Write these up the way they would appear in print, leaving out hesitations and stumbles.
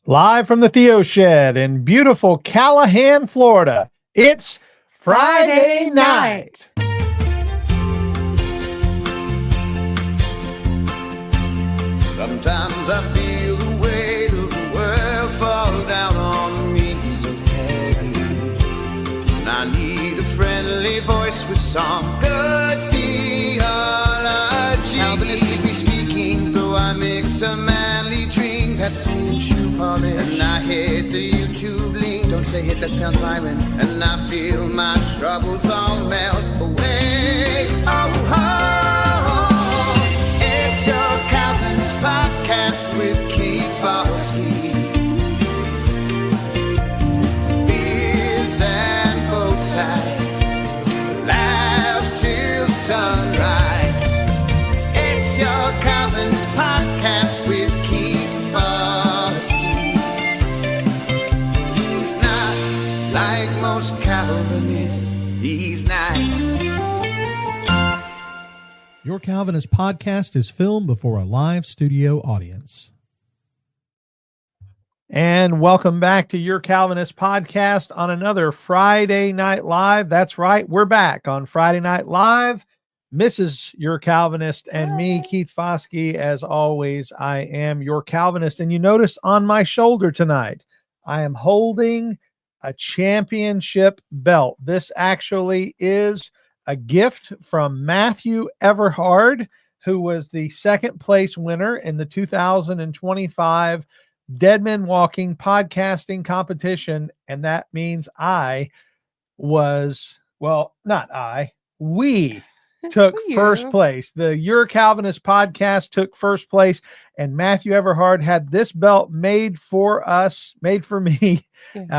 Live from the Theo Shed in beautiful Callahan, Florida. It's Friday night. Sometimes I feel the weight of the world fall down on me so heavy. And I need a friendly voice with some good theology. Calvinistically speaking, so I mix a manly drink that's in shoe polish. And I hit the YouTube link. Don't say hit, that sounds violent. And I feel my troubles all melt away. It's your Calvinist podcast with Keith Foskey. Beers and bow ties, laughs till sunrise. It's your Calvinist podcast with Keith Foskey. He's not like most Calvinists, he's nice. Your Calvinist podcast is filmed before a live studio audience. And welcome back to Your Calvinist podcast on another Friday Night Live. That's right, we're back on Friday Night Live. Mrs. Your Calvinist and me, Keith Foskey. As always, I am your Calvinist. And you notice on my shoulder tonight, I am holding a championship belt. This actually is a gift from Matthew Everhard, who was the second place winner in the 2025 Dead Men Walking podcasting competition. And that means we took first place. The Your Calvinist podcast took first place, and Matthew Everhard had this belt made for me.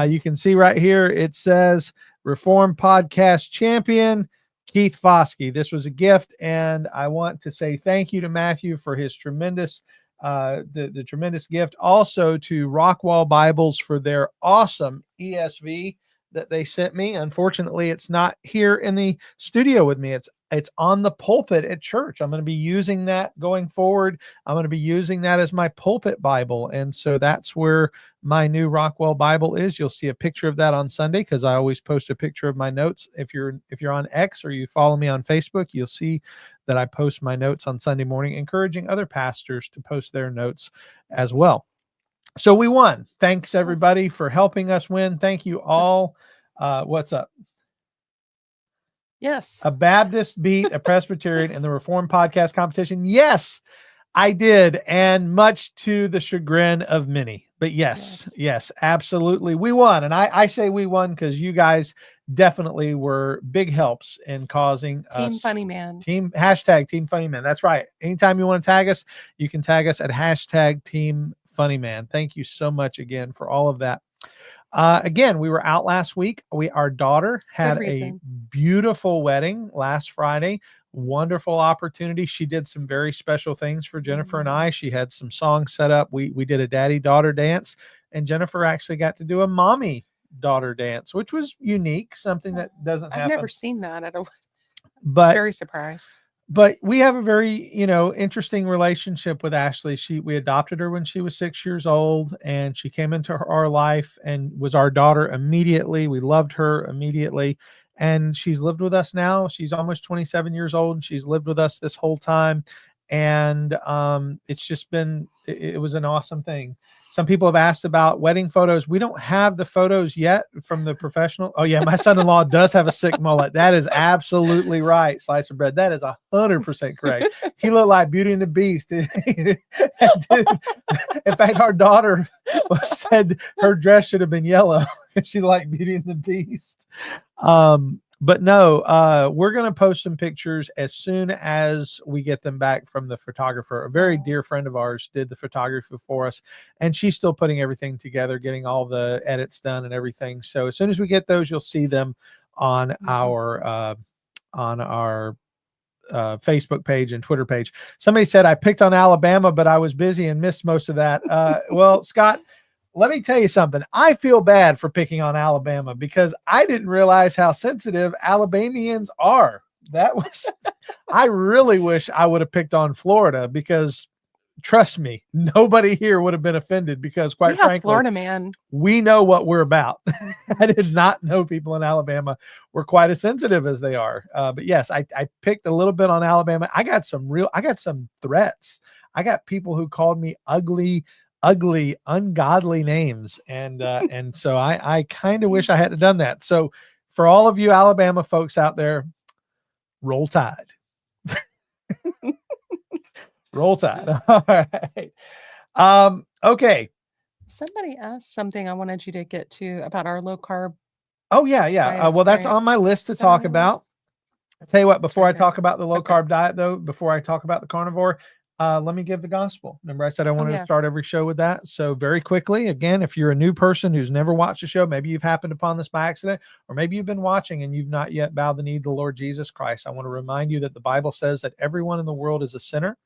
You can see right here, it says Reformed Podcast Champion, Keith Foskey. This was a gift, and I want to say thank you to Matthew for his tremendous, the tremendous gift. Also to Rockwall Bibles for their awesome ESV that they sent me. Unfortunately, it's not here in the studio with me. It's on the pulpit at church. I'm going to be using that going forward. I'm going to be using that as my pulpit Bible. And so that's where my new Rockwell Bible is. You'll see a picture of that on Sunday, because I always post a picture of my notes. If you're on X or you follow me on Facebook, you'll see that I post my notes on Sunday morning, encouraging other pastors to post their notes as well. So we won. Thanks everybody for helping us win. Thank you all. What's up? Yes. A Baptist beat a Presbyterian in the Reformed podcast competition. Yes, I did. And much to the chagrin of many. But yes, absolutely. We won. And I say we won because you guys definitely were big helps in causing Team us. Funny Man. Hashtag Team Funny Man. That's right. Anytime you want to tag us, you can tag us at hashtag Team Funny Man. Thank you so much again for all of that. Again, we were out last week. Our daughter had a beautiful wedding last Friday. Wonderful opportunity. She did some very special things for Jennifer and I. She had some songs set up. We did a daddy-daughter dance, and Jennifer actually got to do a mommy-daughter dance, which was unique, something that doesn't happen. I've never seen that. I was very surprised. But we have a very, interesting relationship with Ashley. We adopted her when she was 6 years old, and she came into our life and was our daughter immediately. We loved her immediately, and she's lived with us now. She's almost 27 years old, and she's lived with us this whole time. And it's just been, it was an awesome thing. Some people have asked about wedding photos. We don't have the photos yet from the professional. Oh yeah, my son-in-law does have a sick mullet. That is absolutely right. Slice of bread. That is 100% correct. He looked like Beauty and the Beast. In fact, our daughter said her dress should have been yellow because she liked Beauty and the Beast. But no, we're going to post some pictures as soon as we get them back from the photographer. A very dear friend of ours did the photography for us, and she's still putting everything together, getting all the edits done and everything. So as soon as we get those, you'll see them on our Facebook page and Twitter page. Somebody said I picked on Alabama, but I was busy and missed most of that. Well, Scott, let me tell you something. I feel bad for picking on Alabama because I didn't realize how sensitive Alabamians are. I really wish I would have picked on Florida because trust me, nobody here would have been offended because, quite frankly, Florida man. We know what we're about. I did not know people in Alabama were quite as sensitive as they are. But yes, I picked a little bit on Alabama. I got some threats. I got people who called me ugly, ungodly names. And so I kind of wish I hadn't done that. So for all of you Alabama folks out there, roll Tide. Roll Tide. All right. Okay. Somebody asked something I wanted you to get to about our low carb. Oh yeah. Well, that's on my list to talk about. I'll tell you what, before I talk about the low carb diet though, before I talk about the carnivore, let me give the gospel. Remember I said I wanted to start every show with that. So very quickly, again, if you're a new person who's never watched a show, maybe you've happened upon this by accident, or maybe you've been watching and you've not yet bowed the knee to the Lord Jesus Christ. I want to remind you that the Bible says that everyone in the world is a sinner,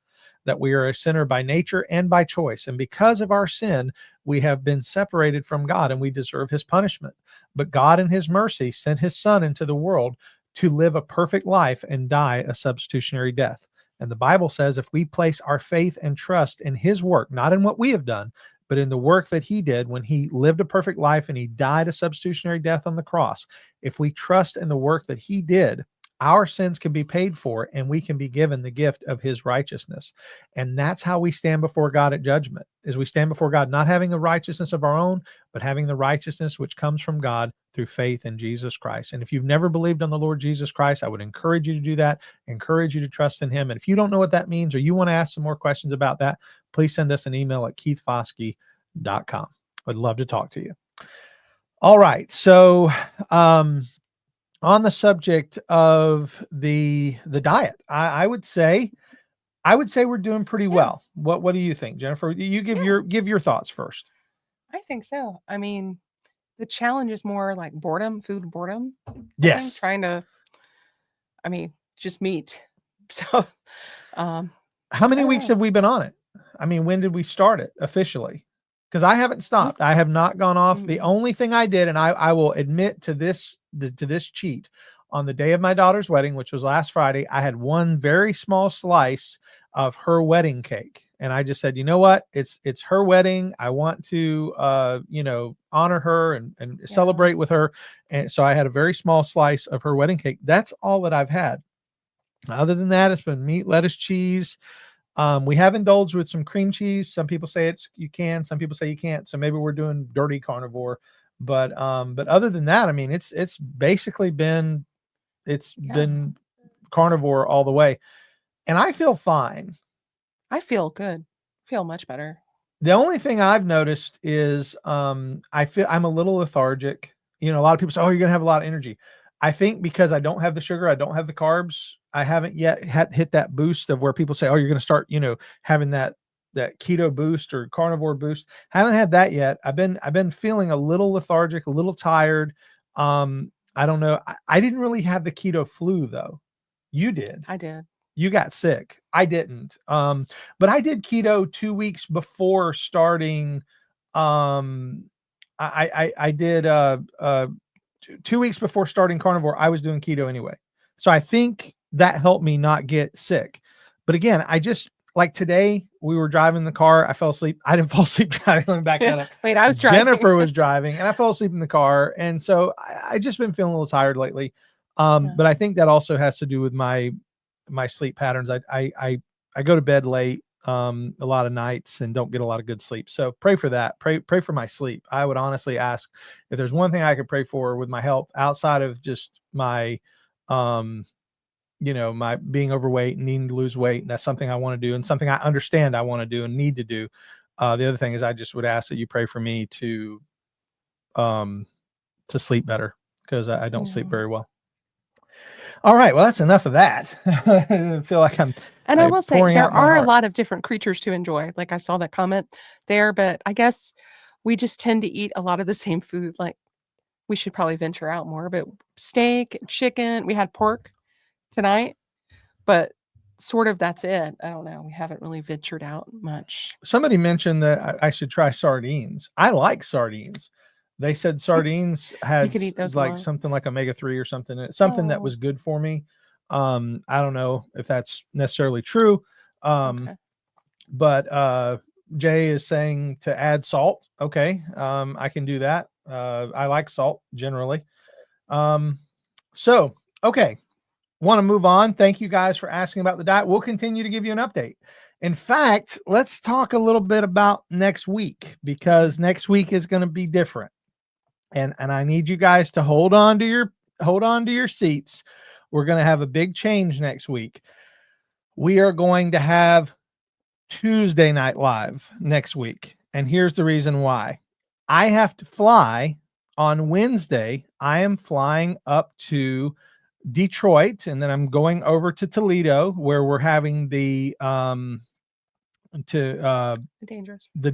that we are a sinner by nature and by choice. And because of our sin, we have been separated from God and we deserve his punishment. But God in his mercy sent his son into the world to live a perfect life and die a substitutionary death. And the Bible says if we place our faith and trust in his work, not in what we have done, but in the work that he did when he lived a perfect life and he died a substitutionary death on the cross, if we trust in the work that he did, our sins can be paid for and we can be given the gift of his righteousness. And that's how we stand before God at judgment, is we stand before God not having a righteousness of our own, but having the righteousness which comes from God through faith in Jesus Christ. And if you've never believed on the Lord Jesus Christ, I would encourage you to do that, encourage you to trust in him. And if you don't know what that means or you want to ask some more questions about that, please send us an email at keithfoskey.com. I'd love to talk to you. All right. So, on the subject of the diet, I would say we're doing pretty well. What do you think, Jennifer? You give your thoughts first. I think so. I mean, the challenge is more like food boredom. Yes. Trying to, just meat. So, how many weeks have we been on it? I mean, when did we start it officially? Because I haven't stopped. I have not gone off. Mm-hmm. The only thing I did, and I will admit to this cheat, on the day of my daughter's wedding, which was last Friday, I had one very small slice of her wedding cake. And I just said, you know what? It's her wedding. I want to, honor her and celebrate with her. And so I had a very small slice of her wedding cake. That's all that I've had. Other than that, it's been meat, lettuce, cheese. We have indulged with some cream cheese. Some people say you can, some people say you can't. So maybe we're doing dirty carnivore, but other than that, I mean, it's basically been carnivore all the way. And I feel fine. I feel good. Feel much better. The only thing I've noticed is, I feel I'm a little lethargic. A lot of people say, oh, you're going to have a lot of energy. I think because I don't have the sugar, I don't have the carbs, I haven't yet hit that boost of where people say, oh, you're going to start, having that keto boost or carnivore boost. Haven't had that yet. I've been feeling a little lethargic, a little tired. I don't know. I didn't really have the keto flu though. You did. I did. You got sick. I didn't. But I did keto 2 weeks before starting. I did 2 weeks before starting carnivore. I was doing keto anyway. So I think that helped me not get sick. But again, I just, like today, we were driving the car. I fell asleep. I didn't fall asleep driving. Let me back that up. Wait, I was driving. Jennifer was driving and I fell asleep in the car. And so I just been feeling a little tired lately. But I think that also has to do with my sleep patterns. I go to bed late a lot of nights and don't get a lot of good sleep. So pray for that. Pray for my sleep. I would honestly ask if there's one thing I could pray for with my health outside of just my my being overweight and needing to lose weight. And that's something I want to do and something I understand I want to do and need to do. The other thing is I just would ask that you pray for me to sleep better because I don't sleep very well. All right. Well, that's enough of that. I feel like I will say there are a lot of different creatures to enjoy. Like I saw that comment there, but I guess we just tend to eat a lot of the same food. Like we should probably venture out more, but steak, chicken, we had pork tonight, but sort of that's it. I don't know. We haven't really ventured out much. Somebody mentioned that I should try sardines. I like sardines. They said sardines had like something like omega-3 or something. Something that was good for me. I don't know if that's necessarily true. Okay. But Jay is saying to add salt. Okay. I can do that. I like salt generally. So, okay. Want to move on. Thank you guys for asking about the diet. We'll continue to give you an update. In fact, let's talk a little bit about next week, because next week is going to be different. And I need you guys to hold on to your seats. We're going to have a big change next week. We are going to have Tuesday Night Live next week. And here's the reason why. I have to fly on Wednesday. I am flying up to Detroit, and then I'm going over to Toledo, where we're having the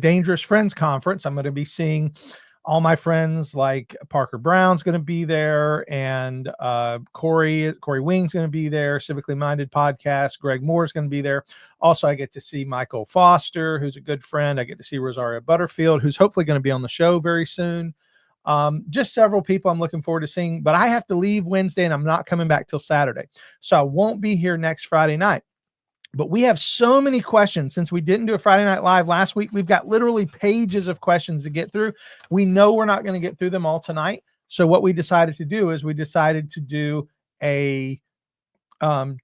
Dangerous Friends Conference. I'm going to be seeing all my friends, like Parker Brown's going to be there, and Corey Wing's going to be there. Civically Minded Podcast. Greg Moore's going to be there. Also, I get to see Michael Foster, who's a good friend. I get to see Rosario Butterfield, who's hopefully going to be on the show very soon. Just several people I'm looking forward to seeing, but I have to leave Wednesday and I'm not coming back till Saturday. So I won't be here next Friday night. But we have so many questions since we didn't do a Friday Night Live last week. We've got literally pages of questions to get through. We know we're not going to get through them all tonight. So what we decided to do is we decided to do a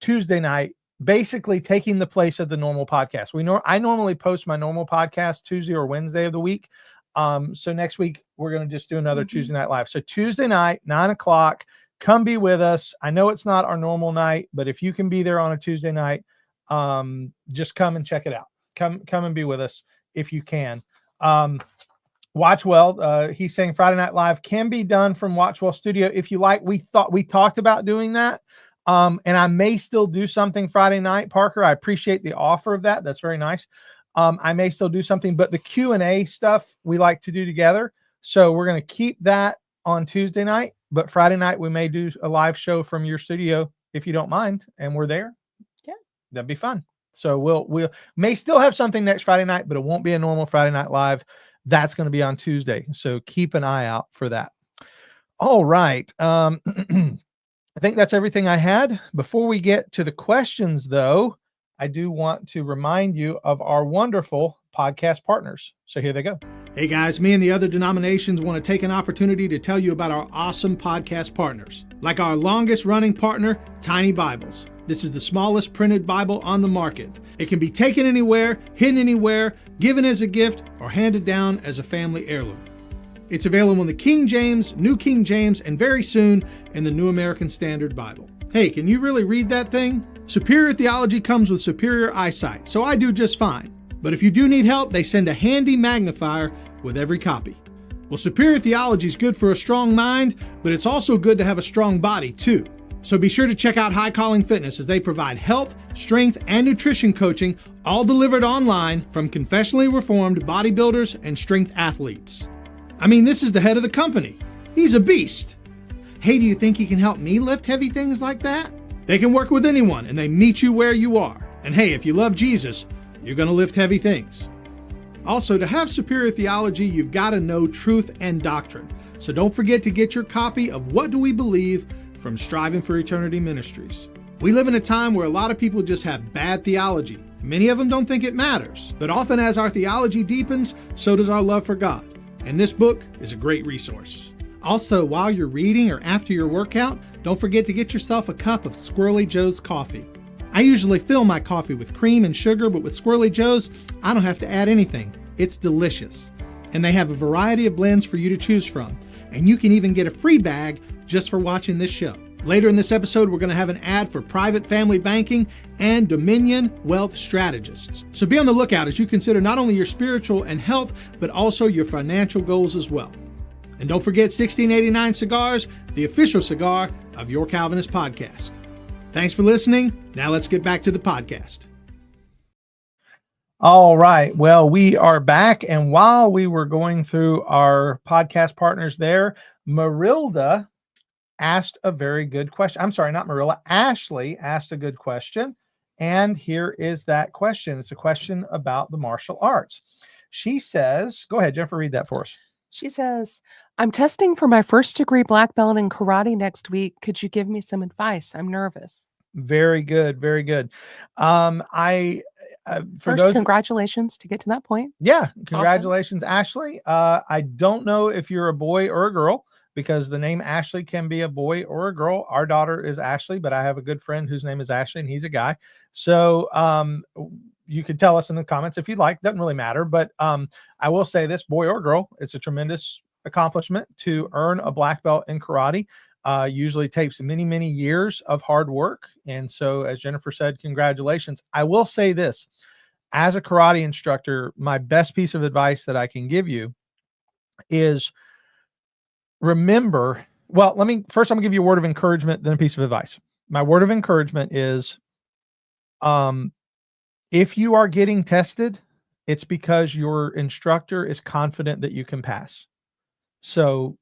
Tuesday night, basically taking the place of the normal podcast. I normally post my normal podcast Tuesday or Wednesday of the week. So next week we're going to just do another Tuesday Night Live. So Tuesday night, 9:00, come be with us. I know it's not our normal night, but if you can be there on a Tuesday night, just come and check it out. Come and be with us if you can. Watchwell, he's saying Friday Night Live can be done from Watchwell Studio if you like. We talked about doing that. And I may still do something Friday night, Parker. I appreciate the offer of that. That's very nice. I may still do something, but the Q&A stuff we like to do together. So we're going to keep that on Tuesday night, but Friday night we may do a live show from your studio if you don't mind, and we're there. Yeah, that'd be fun. So we'll may still have something next Friday night, but it won't be a normal Friday Night Live. That's going to be on Tuesday. So keep an eye out for that. All right. I think that's everything I had. Before we get to the questions, though, I do want to remind you of our wonderful podcast partners. So here they go. Hey guys, me and the other denominations want to take an opportunity to tell you about our awesome podcast partners, like our longest running partner, Tiny Bibles. This is the smallest printed Bible on the market. It can be taken anywhere, hidden anywhere, given as a gift, or handed down as a family heirloom. It's available in the King James, New King James, and very soon in the New American Standard Bible. Hey, can you really read that thing? Superior Theology comes with superior eyesight, so I do just fine. But if you do need help, they send a handy magnifier with every copy. Well, Superior Theology is good for a strong mind, but it's also good to have a strong body too. So be sure to check out High Calling Fitness, as they provide health, strength, and nutrition coaching, all delivered online from confessionally reformed bodybuilders and strength athletes. I mean, this is the head of the company. He's a beast. Hey, do you think he can help me lift heavy things like that? They can work with anyone, and they meet you where you are. And hey, if you love Jesus, you're going to lift heavy things. Also, to have superior theology, you've got to know truth and doctrine. So don't forget to get your copy of What Do We Believe from Striving for Eternity Ministries. We live in a time where a lot of people just have bad theology. Many of them don't think it matters. But often as our theology deepens, so does our love for God. And this book is a great resource. Also, while you're reading or after your workout, don't forget to get yourself a cup of Squirrely Joe's coffee. I usually fill my coffee with cream and sugar, but with Squirrely Joe's, I don't have to add anything. It's delicious. And they have a variety of blends for you to choose from. And you can even get a free bag just for watching this show. Later in this episode, we're going to have an ad for Private Family Banking and Dominion Wealth Strategists. So be on the lookout as you consider not only your spiritual and health, but also your financial goals as well. And don't forget 1689 Cigars, the official cigar of Your Calvinist podcast. Thanks for listening. Now let's get back to the podcast. All right. Well, we are back. And while we were going through our podcast partners there, Marilda asked a very good question. I'm sorry, not Marilla. Ashley asked a good question. And here is that question. It's a question about the martial arts. She says, go ahead, Jennifer, read that for us. She says, I'm testing for my first degree black belt in karate next week. Could you give me some advice? I'm nervous. Very good. Very good. First, congratulations to get to that point. Yeah. Congratulations, awesome. Ashley. I don't know if you're a boy or a girl, because the name Ashley can be a boy or a girl. Our daughter is Ashley, but I have a good friend whose name is Ashley, and he's a guy. So you could tell us in the comments if you'd like. Doesn't really matter. But I will say this, boy or girl, it's a tremendous accomplishment to earn a black belt in karate. Usually takes many, many years of hard work. And so, as Jennifer said, congratulations. I will say this, as a karate instructor, my best piece of advice that I can give you is remember, well, first I'm gonna give you a word of encouragement, then a piece of advice. My word of encouragement is, if you are getting tested, it's because your instructor is confident that you can pass. So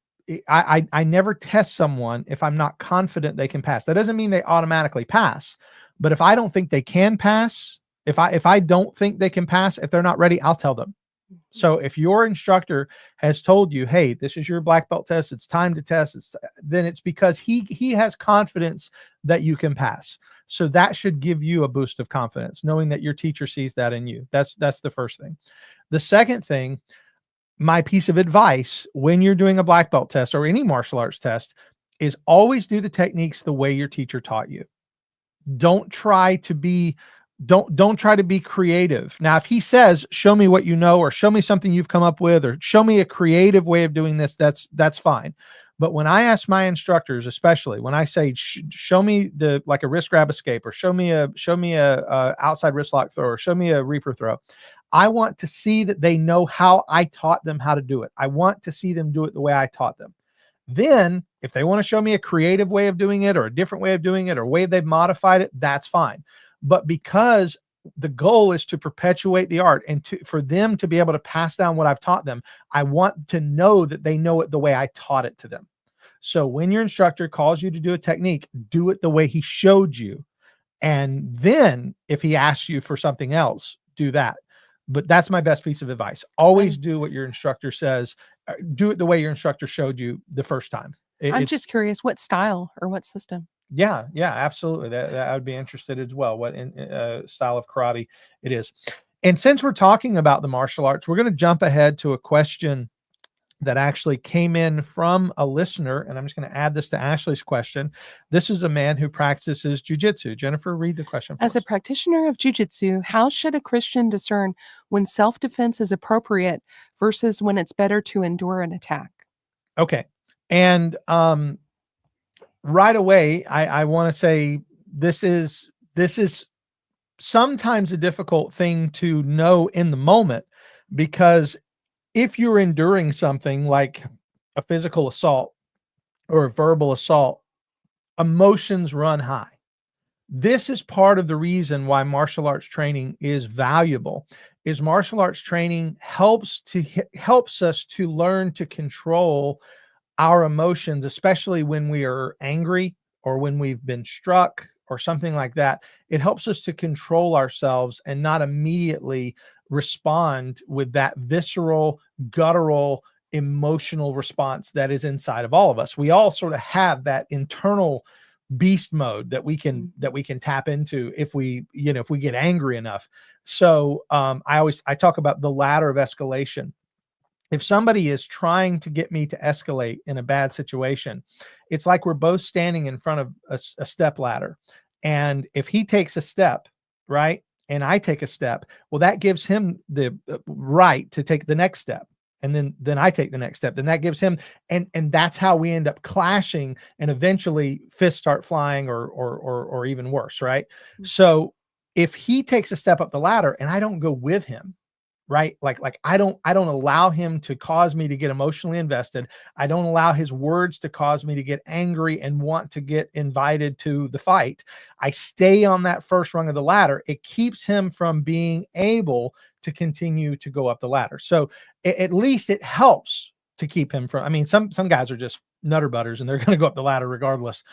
I never test someone if I'm not confident they can pass. That doesn't mean they automatically pass, but if I don't think they can pass, if I don't think they can pass, if they're not ready, I'll tell them. So if your instructor has told you, hey, this is your black belt test, it's time to test, then it's because he has confidence that you can pass. So that should give you a boost of confidence, knowing that your teacher sees that in you. That's the first thing. The second thing, my piece of advice when you're doing a black belt test or any martial arts test is always do the techniques the way your teacher taught you. Don't try to be creative. Now, if he says, show me what you know, or show me something you've come up with, or show me a creative way of doing this, that's fine. But when I ask my instructors, especially when I say, show me like a wrist grab escape, or show me a outside wrist lock throw, or show me a reaper throw, I want to see that they know how I taught them how to do it. I want to see them do it the way I taught them. Then if they want to show me a creative way of doing it, or a different way of doing it, or a way they've modified it, that's fine. But because the goal is to perpetuate the art and for them to be able to pass down what I've taught them, I want to know that they know it the way I taught it to them. So when your instructor calls you to do a technique, do it the way he showed you. And then if he asks you for something else, do that. But that's my best piece of advice. Always do what your instructor says. Do it the way your instructor showed you the first time. I'm just curious, what style or what system? Yeah, absolutely. That I would be interested as well. What style of karate it is. And since we're talking about the martial arts, we're going to jump ahead to a question that actually came in from a listener, and I'm just going to add this to Ashley's question. This is a man who practices jiu-jitsu. Jennifer, read the question for us. As a practitioner of jiu-jitsu, how should a Christian discern when self-defense is appropriate versus when it's better to endure an attack? Okay. And right away, I want to say this is sometimes a difficult thing to know in the moment, because if you're enduring something like a physical assault or a verbal assault, emotions run high. This is part of the reason why martial arts training is valuable. Is martial arts training helps us to learn to control our emotions, especially when we are angry or when we've been struck or something like that. It helps us to control ourselves and not immediately respond with that visceral, guttural, emotional response that is inside of all of us. We all sort of have that internal beast mode that we can tap into if we get angry enough. So I talk about the ladder of escalation. If somebody is trying to get me to escalate in a bad situation, it's like we're both standing in front of a step ladder. And if he takes a step, right, and I take a step, well, that gives him the right to take the next step. And then I take the next step. Then that gives him, and that's how we end up clashing, and eventually fists start flying or even worse, right? Mm-hmm. So if he takes a step up the ladder and I don't go with him, right? Like I don't allow him to cause me to get emotionally invested. I don't allow his words to cause me to get angry and want to get invited to the fight. I stay on that first rung of the ladder. It keeps him from being able to continue to go up the ladder. So at least it helps to keep him from, I mean, some guys are just nutter butters and they're going to go up the ladder regardless.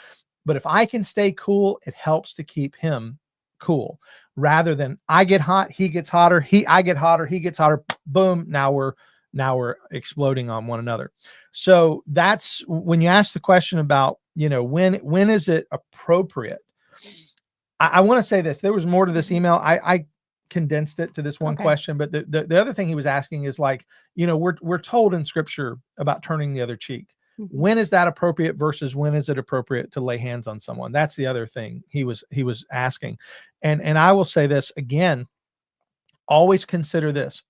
But if I can stay cool, it helps to keep him cool, rather than I get hot, he gets hotter, I get hotter, he gets hotter, boom, now we're exploding on one another. So that's when you ask the question about, when is it appropriate? I want to say this. There was more to this email. I condensed it to this one question, but the other thing he was asking is like, we're told in scripture about turning the other cheek. When is that appropriate versus when is it appropriate to lay hands on someone? That's the other thing he was asking. And I will say this again, always consider this.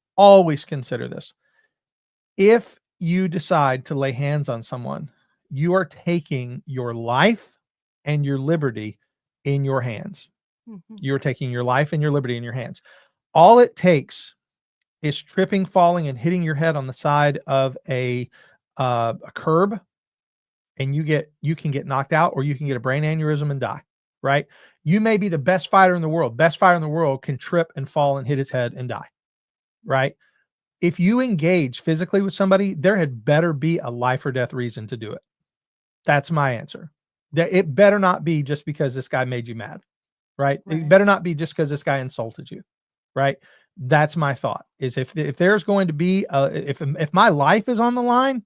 If you decide to lay hands on someone, you are taking your life and your liberty in your hands. You're taking your life and your liberty in your hands. All it takes is tripping, falling, and hitting your head on the side of a curb, and you can get knocked out, or you can get a brain aneurysm and die. Right? You may be the best fighter in the world. Best fighter in the world can trip and fall and hit his head and die. Right? If you engage physically with somebody, there had better be a life or death reason to do it. That's my answer. That it better not be just because this guy made you mad. Right? It better not be just because this guy insulted you. Right? That's my thought. Is if there's going to be if my life is on the line.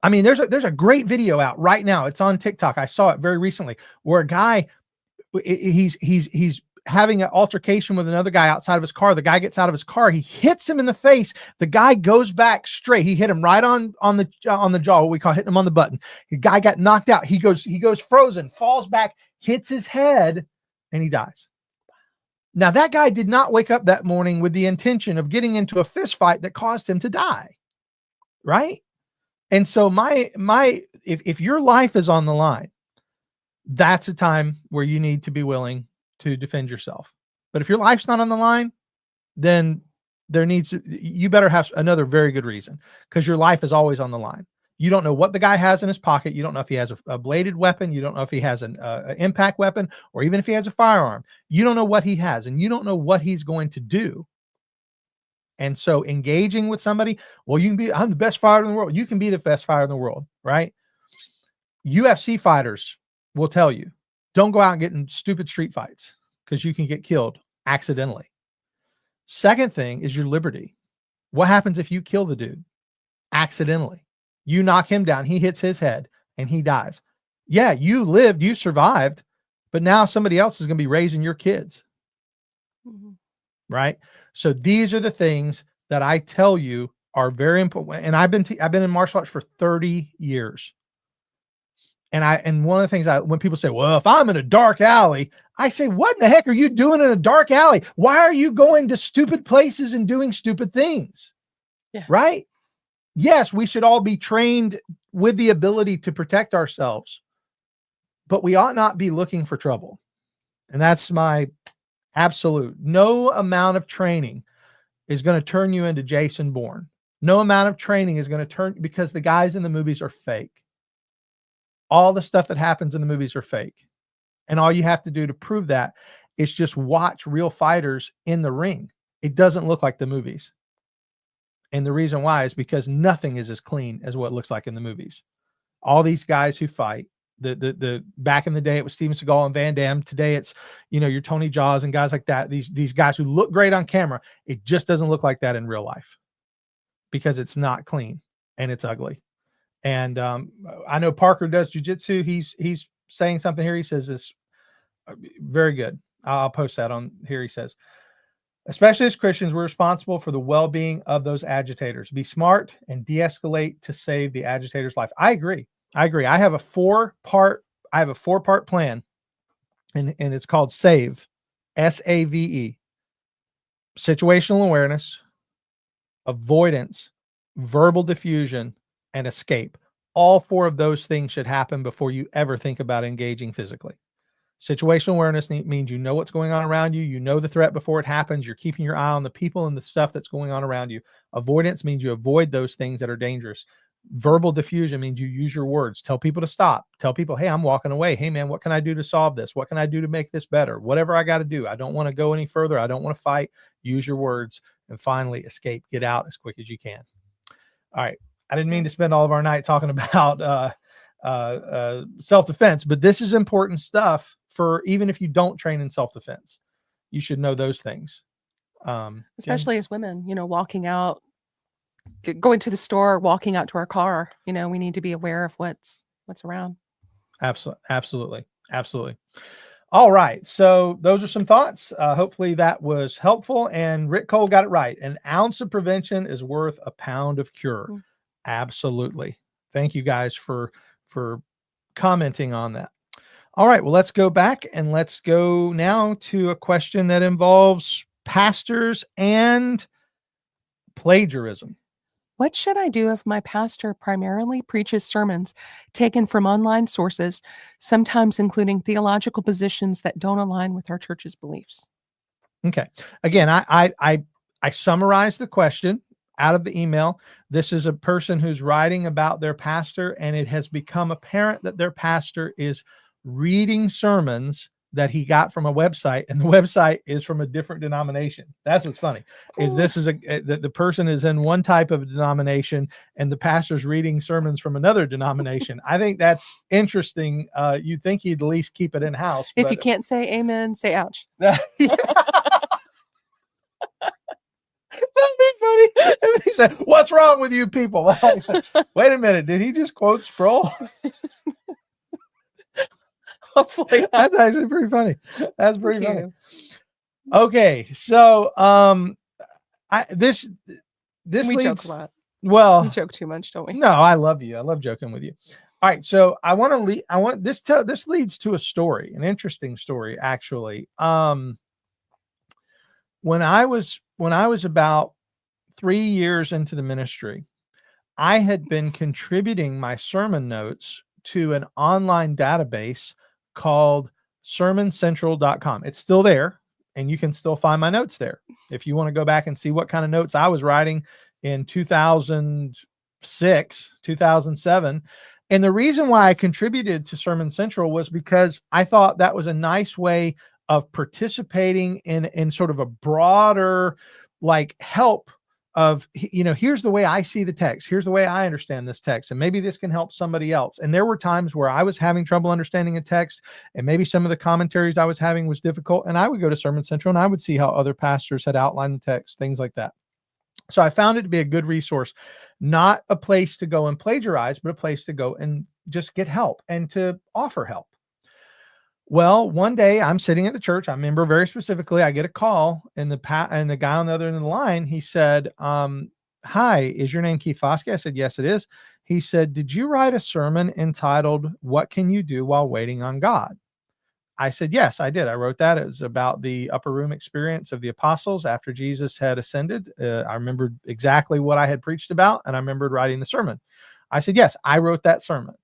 I mean, there's a great video out right now. It's on TikTok. I saw it very recently where a guy, he's having an altercation with another guy outside of his car. The guy gets out of his car. He hits him in the face. The guy goes back straight. He hit him right on the jaw. What we call hitting him on the button. The guy got knocked out. He goes frozen, falls back, hits his head, and he dies. Now that guy did not wake up that morning with the intention of getting into a fist fight that caused him to die. Right? And so if your life is on the line, that's a time where you need to be willing to defend yourself. But if your life's not on the line, then you better have another very good reason, because your life is always on the line. You don't know what the guy has in his pocket. You don't know if he has a bladed weapon. You don't know if he has an impact weapon, or even if he has a firearm. You don't know what he has, and you don't know what he's going to do. And so engaging with somebody, well, I'm the best fighter in the world. You can be the best fighter in the world, right? UFC fighters will tell you, don't go out and get in stupid street fights, because you can get killed accidentally. Second thing is your liberty. What happens if you kill the dude accidentally? You knock him down, he hits his head, and he dies. Yeah, you lived, you survived, but now somebody else is going to be raising your kids. Right? So these are the things that I tell you are very important. And I've been in martial arts for 30 years. And one of the things when people say, well, if I'm in a dark alley, I say, what in the heck are you doing in a dark alley? Why are you going to stupid places and doing stupid things? Yeah. Right? Yes, we should all be trained with the ability to protect ourselves, but we ought not be looking for trouble. And that's my absolute. No amount of training is going to turn you into Jason Bourne. No amount of training is going to turn, because the guys in the movies are fake. All the stuff that happens in the movies are fake. And all you have to do to prove that is just watch real fighters in the ring. It doesn't look like the movies. And the reason why is because nothing is as clean as what it looks like in the movies. All these guys who fight, the back in the day, it was Steven Seagal and Van Damme. Today it's, your Tony Jaws and guys like that. These guys who look great on camera. It just doesn't look like that in real life, because it's not clean and it's ugly. And I know Parker does jiu-jitsu. He's saying something here. He says this very good. I'll post that on here. He says, especially as Christians, we're responsible for the well-being of those agitators. Be smart and de-escalate to save the agitator's life. I agree. I have a four-part plan, and it's called SAVE, SAVE. Situational awareness, avoidance, verbal diffusion, and escape. All four of those things should happen before you ever think about engaging physically. Situational awareness means you know what's going on around you. You know the threat before it happens. You're keeping your eye on the people and the stuff that's going on around you. Avoidance means you avoid those things that are dangerous. Verbal diffusion means you use your words. Tell people to stop. Tell people, hey, I'm walking away. Hey, man, what can I do to solve this? What can I do to make this better? Whatever I got to do. I don't want to go any further. I don't want to fight. Use your words. And finally, escape. Get out as quick as you can. All right. I didn't mean to spend all of our night talking about self-defense, but this is important stuff for even if you don't train in self-defense. You should know those things. Especially as women, walking out, going to the store, walking out to our car, we need to be aware of what's around. Absolutely. All right. So those are some thoughts. Hopefully that was helpful. And Rick Cole got it right. An ounce of prevention is worth a pound of cure. Mm-hmm. Absolutely. Thank you guys for commenting on that. All right. Well, let's go back and let's go now to a question that involves pastors and plagiarism. What should I do if my pastor primarily preaches sermons taken from online sources, sometimes including theological positions that don't align with our church's beliefs? Okay. Again, I summarized the question out of the email. This is a person who's writing about their pastor, and it has become apparent that their pastor is reading sermons that he got from a website, and the website is from a different denomination. That's what's funny. Is this is the person is in one type of denomination and the pastor's reading sermons from another denomination. I think that's interesting. You'd think he'd at least keep it in house. If you can't say amen, say ouch. That'd be funny. If he said, "What's wrong with you people?" Wait a minute, did he just quote Sproul? Hopefully that's actually pretty funny. That's pretty funny. Okay, so this we leads. Joke a lot. Well, we joke too much, don't we? No, I love you. I love joking with you. All right, so I want to this leads to a story, an interesting story actually. When I was about 3 years into the ministry, I had been contributing my sermon notes to an online database called sermoncentral.com. It's still there, and you can still find my notes there. If you want to go back and see what kind of notes I was writing in 2006, 2007. And the reason why I contributed to Sermon Central was because I thought that was a nice way of participating in sort of a broader help of, here's the way I see the text. Here's the way I understand this text. And maybe this can help somebody else. And there were times where I was having trouble understanding a text, and maybe some of the commentaries I was having was difficult. And I would go to Sermon Central and I would see how other pastors had outlined the text, things like that. So I found it to be a good resource, not a place to go and plagiarize, but a place to go and just get help and to offer help. Well, one day I'm sitting at the church. I remember very specifically, I get a call, and the guy on the other end of the line, he said, "Hi, is your name Keith Foskey?" I said, "Yes, it is." He said, "Did you write a sermon entitled, 'What Can You Do While Waiting on God?'" I said, "Yes, I did. I wrote that. It was about the upper room experience of the apostles after Jesus had ascended." I remembered exactly what I had preached about, and I remembered writing the sermon. I said, "Yes, I wrote that sermon."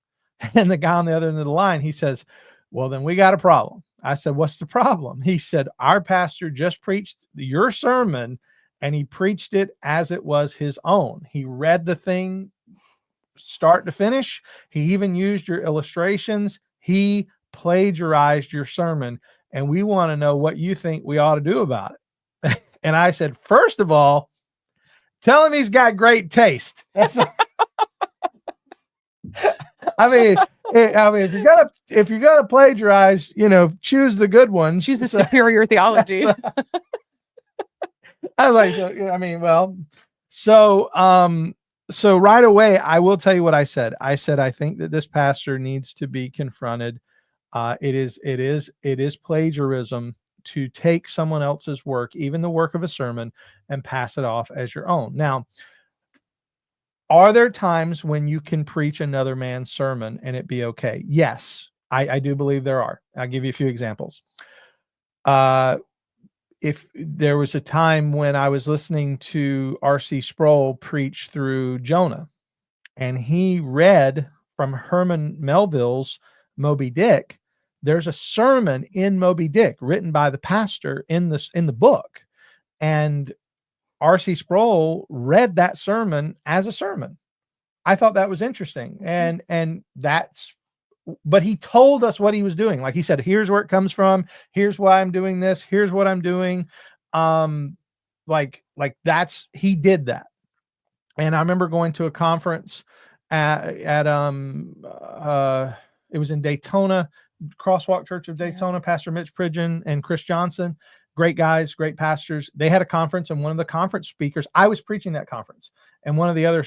And the guy on the other end of the line, he says, "Well, then we got a problem." I said, "What's the problem?" He said, "Our pastor just preached your sermon, and he preached it as it was his own. He read the thing start to finish. He even used your illustrations. He plagiarized your sermon, and we want to know what you think we ought to do about it." And I said, "First of all, tell him he's got great taste." I mean, if you're gonna plagiarize, choose the good ones. Choose the superior theology. I was like, so right away, I will tell you what I said. I said, I think that this pastor needs to be confronted. It is plagiarism to take someone else's work, even the work of a sermon, and pass it off as your own. Now, are there times when you can preach another man's sermon and it be okay? Yes, I do believe there are. I'll give you a few examples. If there was a time when I was listening to R.C. Sproul preach through Jonah, and he read from Herman Melville's Moby Dick, there's a sermon in Moby Dick written by the pastor in the book. And R.C. Sproul read that sermon as a sermon. I thought that was interesting. But he told us what he was doing. Like he said, here's where it comes from. Here's why I'm doing this. Here's what I'm doing. He did that. And I remember going to a conference it was in Daytona, Crosswalk Church of Daytona, yeah. Pastor Mitch Pridgeon and Chris Johnson. Great guys, great pastors. They had a conference, and one of the conference speakers, I was preaching that conference, and one of the other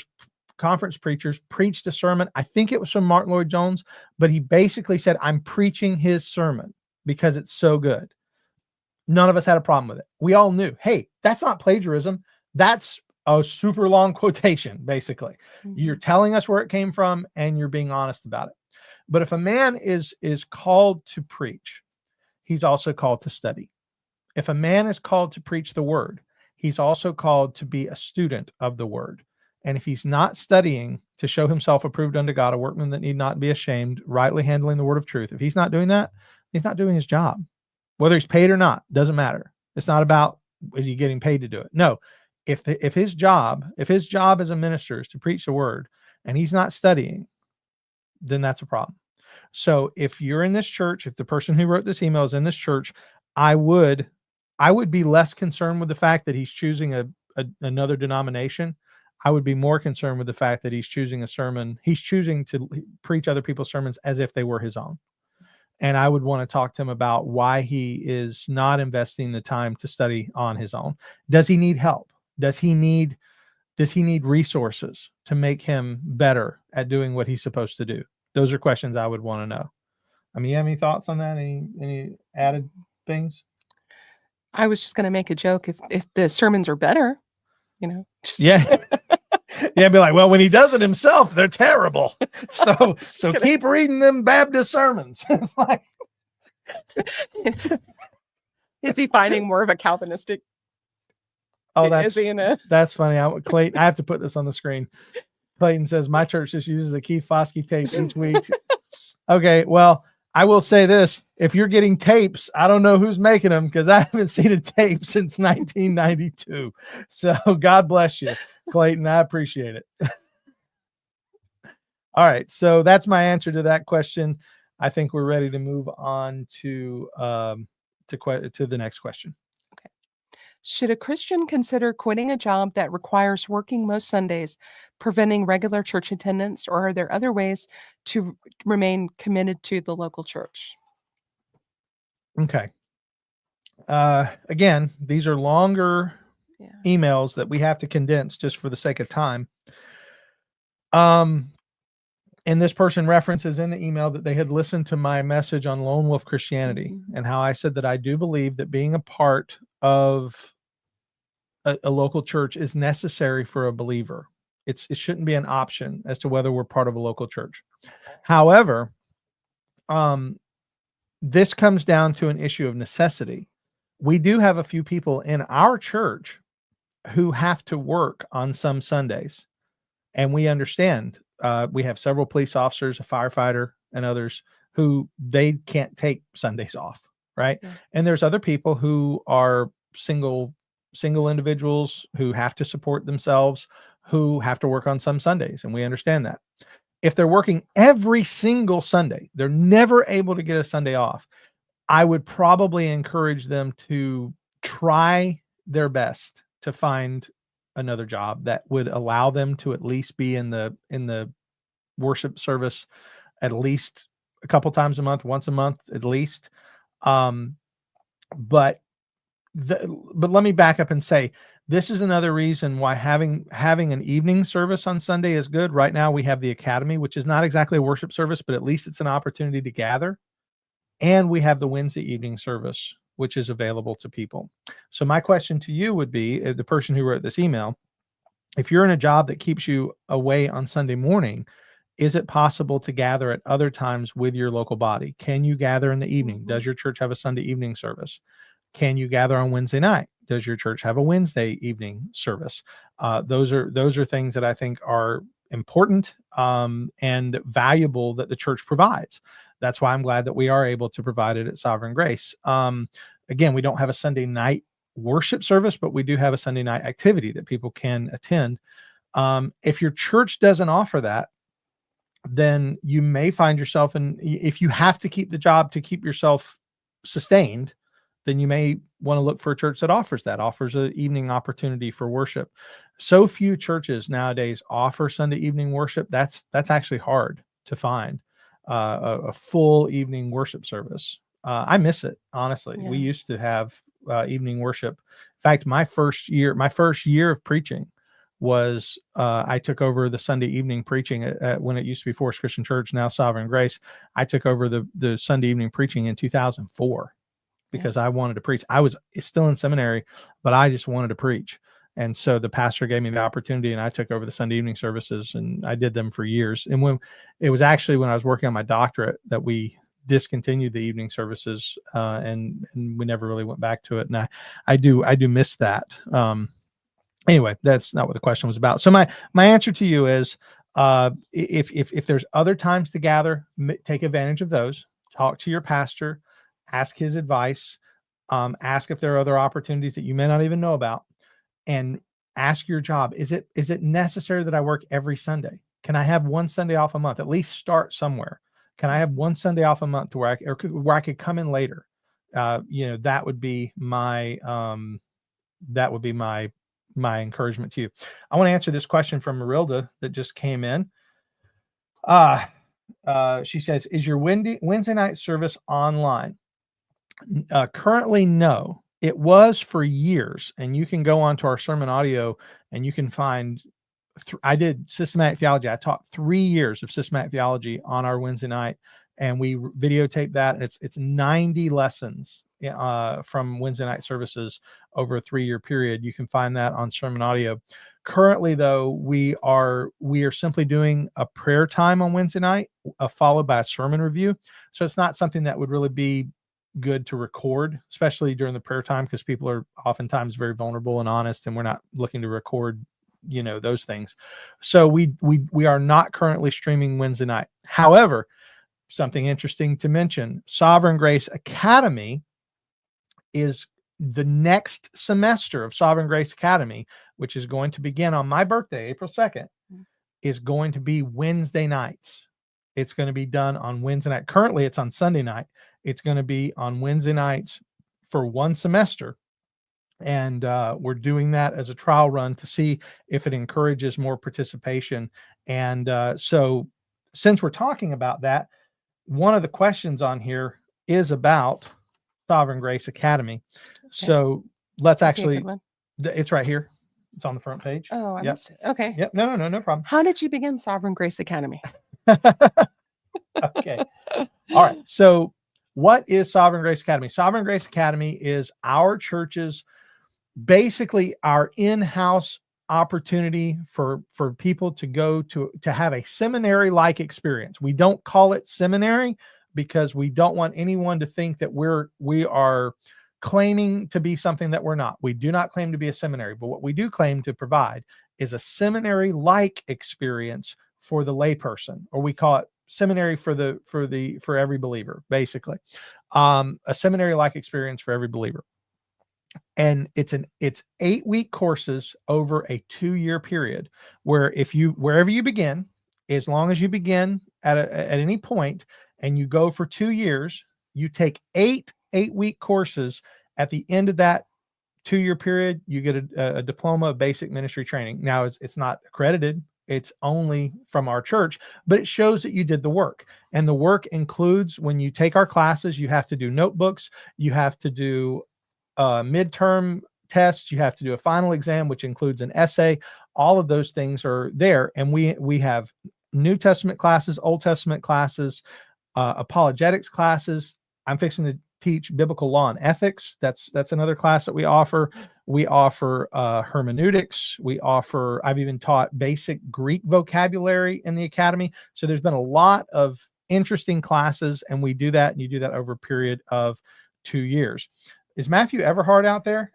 conference preachers preached a sermon. I think it was from Martin Lloyd-Jones, but he basically said, "I'm preaching his sermon." because it's so good. None of us had a problem with it. We all knew, hey, that's not plagiarism. That's a super long quotation, basically. You're telling us where it came from and you're being honest about it. But if a man is called to preach, he's also called to study. If a man is called to preach the word, he's also called to be a student of the word. And if he's not studying to show himself approved unto God, a workman that need not be ashamed, rightly handling the word of truth, if he's not doing that, he's not doing his job. Whether he's paid or not, doesn't matter. It's not about, is he getting paid to do it? No. If his job as a minister is to preach the word and he's not studying, then that's a problem. So if you're in this church, if the person who wrote this email is in this church, I would be less concerned with the fact that he's choosing another denomination. I would be more concerned with the fact that he's choosing to preach other people's sermons as if they were his own. And I would want to talk to him about why he is not investing the time to study on his own. Does he need help? Does he need resources to make him better at doing what he's supposed to do? Those are questions I would want to know. I mean, you have any thoughts on that? Any added things? I was just going to make a joke. If the sermons are better, Yeah. Yeah, be like, well, when he does it himself, they're terrible. So keep reading them Baptist sermons. It's like, is he finding more of a Calvinistic? Oh, that's funny. Clayton, I have to put this on the screen. Clayton says, my church just uses a Keith Foskey tape each week. Okay, well, I will say this. If you're getting tapes, I don't know who's making them because I haven't seen a tape since 1992. So God bless you, Clayton. I appreciate it. All right. So that's my answer to that question. I think we're ready to move on to the next question. Okay. Should a Christian consider quitting a job that requires working most Sundays, preventing regular church attendance, or are there other ways to remain committed to the local church? Okay. Again, these are longer emails that we have to condense just for the sake of time. And this person references in the email that they had listened to my message on Lone Wolf Christianity and how I said that I do believe that being a part of a local church is necessary for a believer. It shouldn't be an option as to whether we're part of a local church. However, this comes down to an issue of necessity. We do have a few people in our church who have to work on some Sundays, and we understand. We have several police officers, a firefighter, and others who they can't take Sundays off, right? Yeah. And there's other people who are single individuals who have to support themselves, who have to work on some Sundays, and we understand that. If they're working every single Sunday, they're never able to get a Sunday off, I would probably encourage them to try their best to find another job that would allow them to at least be in the worship service at least a couple times a month, once a month at least. But let me back up and say, this is another reason why having an evening service on Sunday is good. Right now we have the Academy, which is not exactly a worship service, but at least it's an opportunity to gather. And we have the Wednesday evening service, which is available to people. So my question to you would be, the person who wrote this email, if you're in a job that keeps you away on Sunday morning, is it possible to gather at other times with your local body? Can you gather in the evening? Does your church have a Sunday evening service? Can you gather on Wednesday night? Does your church have a Wednesday evening service? Those are things that I think are important and valuable that the church provides. That's why I'm glad that we are able to provide it at Sovereign Grace. Again, we don't have a Sunday night worship service, but we do have a Sunday night activity that people can attend. If your church doesn't offer that, then you may find yourself if you have to keep the job to keep yourself sustained, then you may want to look for a church that offers an evening opportunity for worship. So few churches nowadays offer Sunday evening worship. That's actually hard to find a full evening worship service. I miss it, honestly. Yeah. We used to have evening worship. In fact, my first year of preaching was I took over the Sunday evening preaching at when it used to be Forest Christian Church, now Sovereign Grace. I took over the Sunday evening preaching in 2004 because I wanted to preach. I was still in seminary, but I just wanted to preach. And so the pastor gave me the opportunity, and I took over the Sunday evening services, and I did them for years. And when it was actually when I was working on my doctorate that we discontinued the evening services, and we never really went back to it. And I do miss that. Anyway, that's not what the question was about. So my answer to you is, if there's other times to gather, take advantage of those. Talk to your pastor, ask his advice, ask if there are other opportunities that you may not even know about, and ask your job. Is it necessary that I work every Sunday? Can I have one Sunday off a month? At least start somewhere. Can I have one Sunday off a month where I could come in later? That would be my encouragement to you. I want to answer this question from Marilda that just came in. She says, is your Wednesday night service online? Currently, no. It was for years, and you can go onto our sermon audio and you can find, I did systematic theology. I taught 3 years of systematic theology on our Wednesday night, and we videotaped that. It's 90 lessons from Wednesday night services over a 3-year period. You can find that on sermon audio. Currently, though, we are simply doing a prayer time on Wednesday night, followed by a sermon review. So it's not something that would really be good to record, especially during the prayer time, because people are oftentimes very vulnerable and honest, and we're not looking to record those things. So we are not currently streaming Wednesday night. However, something interesting to mention, Sovereign Grace Academy is the next semester of Sovereign Grace Academy, which is going to begin on my birthday, April 2nd, is going to be Wednesday nights. It's going to be done on Wednesday night. Currently, it's on Sunday night. It's going to be on Wednesday nights for one semester. And we're doing that as a trial run to see if it encourages more participation. And so since we're talking about that, one of the questions on here is about Sovereign Grace Academy. Okay. So let's actually, it's right here. It's on the front page. Oh, I missed it. Okay. Yep. No problem. How did you begin Sovereign Grace Academy? Okay. All right. So what is Sovereign Grace Academy? Sovereign Grace Academy is our church's, basically our in-house opportunity for people to go to have a seminary-like experience. We don't call it seminary because we don't want anyone to think that we are claiming to be something that we're not. We do not claim to be a seminary, but what we do claim to provide is a seminary-like experience for the layperson, or we call it seminary for every believer, basically. A seminary-like experience for every believer. And it's 8-week courses over a 2-year period, where wherever you begin, as long as you begin at any point and you go for 2 years, you take 8-week courses. At the end of that 2-year period, you get a diploma of basic ministry training. Now it's not accredited. It's only from our church, but it shows that you did the work. And the work includes, when you take our classes, you have to do notebooks, you have to do midterm tests, you have to do a final exam, which includes an essay. All of those things are there. And we have New Testament classes, Old Testament classes, apologetics classes. I'm fixing to teach biblical law and ethics. That's another class that we offer. We offer hermeneutics. I've even taught basic Greek vocabulary in the academy. So there's been a lot of interesting classes, and we do that, and you do that over a period of 2 years. Is Matthew Everhard out there?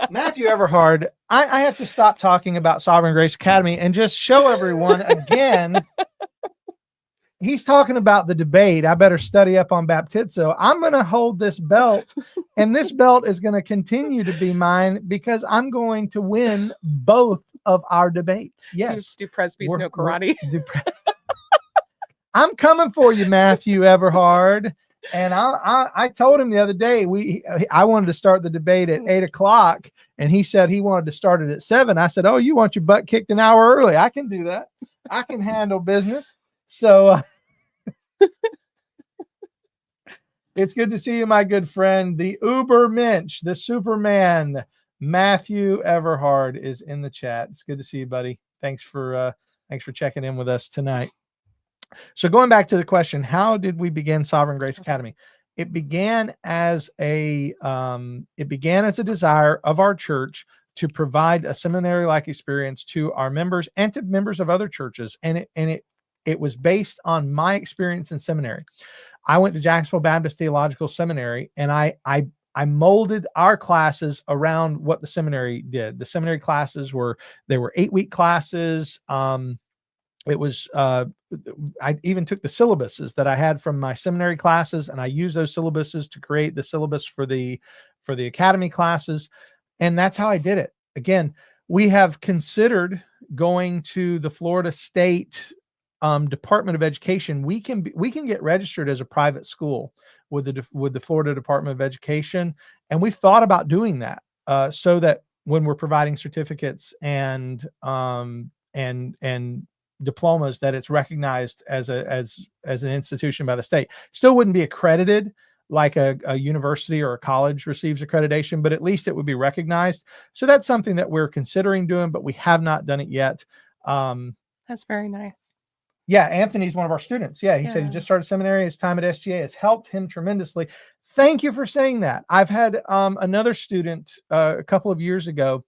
Matthew Everhard, I have to stop talking about Sovereign Grace Academy and just show everyone again. He's talking about the debate. I better study up on baptizo. I'm going to hold this belt, and this belt is going to continue to be mine because I'm going to win both of our debates. Yes. Do Presby's no karate? I'm coming for you, Matthew Everhard. And I told him the other day, I wanted to start the debate at 8:00, and he said he wanted to start it at 7. I said, oh, you want your butt kicked an hour early? I can do that. I can handle business. So it's good to see you, my good friend, the Uber Mensch, the Superman, Matthew Everhard is in the chat. It's good to see you, buddy. Thanks for checking in with us tonight. So going back to the question, how did we begin Sovereign Grace Academy? It began as a desire of our church to provide a seminary-like experience to our members and to members of other churches, and it was based on my experience in seminary. I went to Jacksonville Baptist Theological Seminary, and I molded our classes around what the seminary did. The seminary classes were 8-week classes. It was I even took the syllabuses that I had from my seminary classes, and I used those syllabuses to create the syllabus for the academy classes, and that's how I did it. Again, we have considered going to the Florida State Department of Education. We can get registered as a private school with the Florida Department of Education, and we've thought about doing that so that when we're providing certificates and diplomas, that it's recognized as an institution by the state. Still wouldn't be accredited like a university or a college receives accreditation, but at least it would be recognized. So that's something that we're considering doing, but we have not done it yet. That's very nice. Yeah, Anthony's one of our students. Yeah, he said he just started seminary. His time at SGA has helped him tremendously. Thank you for saying that. I've had another student a couple of years ago.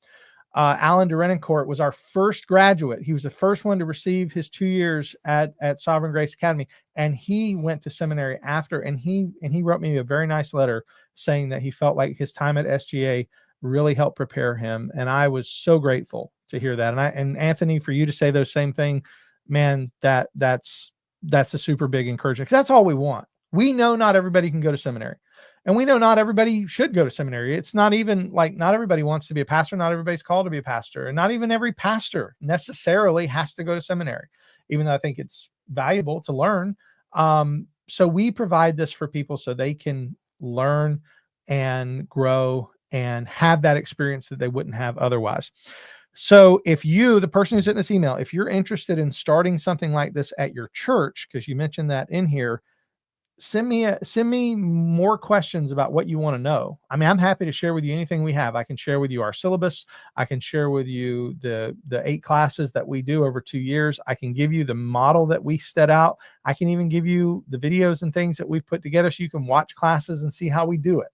Alan Durenencourt was our first graduate. He was the first one to receive his 2 years at Sovereign Grace Academy, and he went to seminary after. And he wrote me a very nice letter saying that he felt like his time at SGA really helped prepare him, and I was so grateful to hear that. And Anthony, for you to say those same thing, man, that's a super big encouragement, because that's all we want. We know not everybody can go to seminary. And we know not everybody should go to seminary. It's not even like not everybody wants to be a pastor. Not everybody's called to be a pastor. And not even every pastor necessarily has to go to seminary, even though I think it's valuable to learn. So we provide this for people so they can learn and grow and have that experience that they wouldn't have otherwise. So if you, the person who's in this email, if you're interested in starting something like this at your church, because you mentioned that in here, send me more questions about what you want to know. I mean, I'm happy to share with you anything we have. I can share with you our syllabus. I can share with you the 8 classes that we do over 2 years. I can give you the model that we set out. I can even give you the videos and things that we've put together so you can watch classes and see how we do it.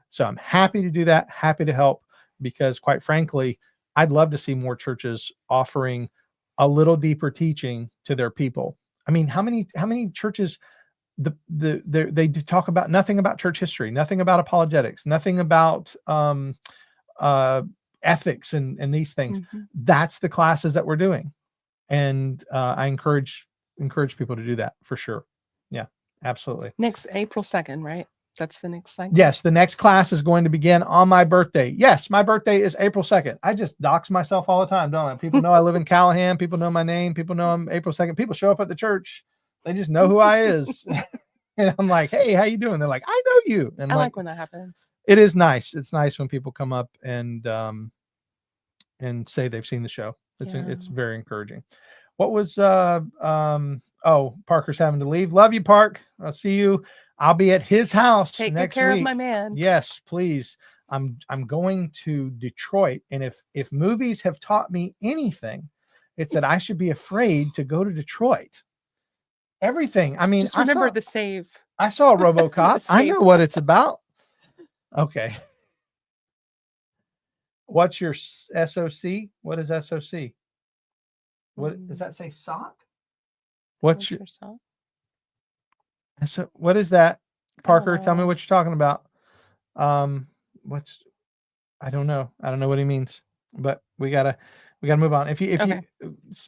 So I'm happy to do that, happy to help, because quite frankly, I'd love to see more churches offering a little deeper teaching to their people. I mean, how many churches they talk about nothing about church history, nothing about apologetics, nothing about ethics and these things. Mm-hmm. That's the classes that we're doing, and I encourage people to do that for sure. Yeah, absolutely. Next April 2nd, right? That's the next thing. Yes, the next class is going to begin on my birthday. Yes, my birthday is April 2nd. I just dox myself all the time, don't I? People know I live in Callahan. People know my name. People know I'm April 2nd. People show up at the church. They just know who I is. And I'm like, hey, how you doing? They're like, I know you. And I like when that happens. It is nice. It's nice when people come up and say they've seen the show. It's very encouraging. What was Parker's having to leave. Love you, Park. I'll see you. I'll be at his house Take next good care week. of my man. Yes, please. I'm going to Detroit, and if movies have taught me anything, it's that I should be afraid to go to Detroit. Everything. I mean, just remember the save. I saw a RoboCop. I know what it's about. Okay. What's your SOC? What is SOC? What does that say? Sock? What's your sock? So what is that, Parker? Tell me what you're talking about. I don't know what he means, but we gotta move on. If you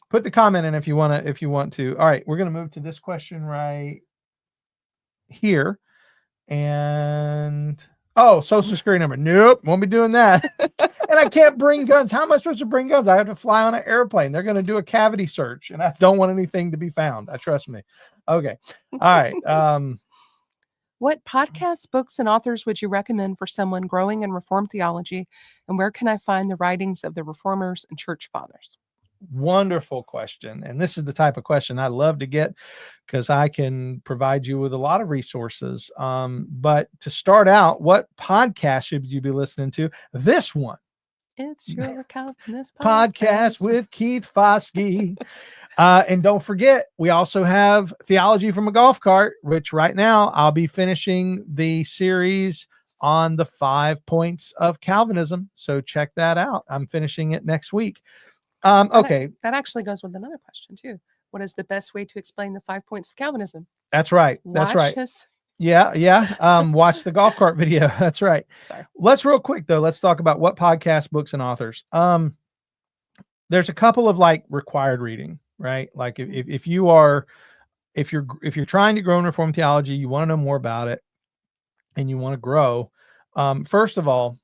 put the comment in if you want to. All right, we're gonna move to this question right here. And social security number. Nope, won't be doing that. And I can't bring guns. How am I supposed to bring guns? I have to fly on an airplane. They're going to do a cavity search, and I don't want anything to be found. Trust me. Okay. All right. What podcasts, books, and authors would you recommend for someone growing in Reformed theology? And where can I find the writings of the Reformers and Church Fathers? Wonderful question. And this is the type of question I love to get, because I can provide you with a lot of resources. But to start out, what podcast should you be listening to? This one. It's your Calvinist podcast with Keith Foskey. And don't forget, we also have Theology from a Golf Cart, which right now I'll be finishing the series on the 5 points of Calvinism. So check that out. I'm finishing it next week. Okay. That actually goes with another question too. What is the best way to explain the 5 points of Calvinism? That's right. That's right. Yeah. Watch the golf cart video. That's right. Sorry. Let's real quick though. Let's talk about what podcasts, books, and authors. There's a couple of like required reading, right? Like if you're trying to grow in Reformed theology, you want to know more about it, and you want to grow. First of all,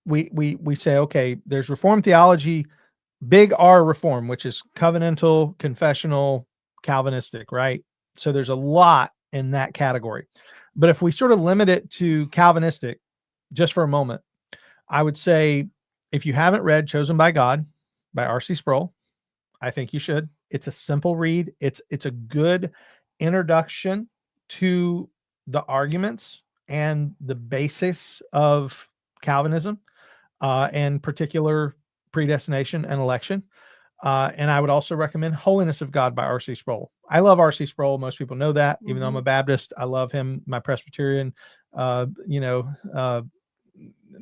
we say, okay, there's Reformed theology, big R Reform, which is covenantal, confessional, Calvinistic, right? So there's a lot in that category. But if we sort of limit it to Calvinistic, just for a moment, I would say if you haven't read Chosen by God by R.C. Sproul, I think you should. It's a simple read. It's a good introduction to the arguments and the basis of Calvinism, and particular predestination and election. And I would also recommend Holiness of God by R.C. Sproul. I love R.C. Sproul. Most people know that. Even though I'm a Baptist, I love him. My Presbyterian,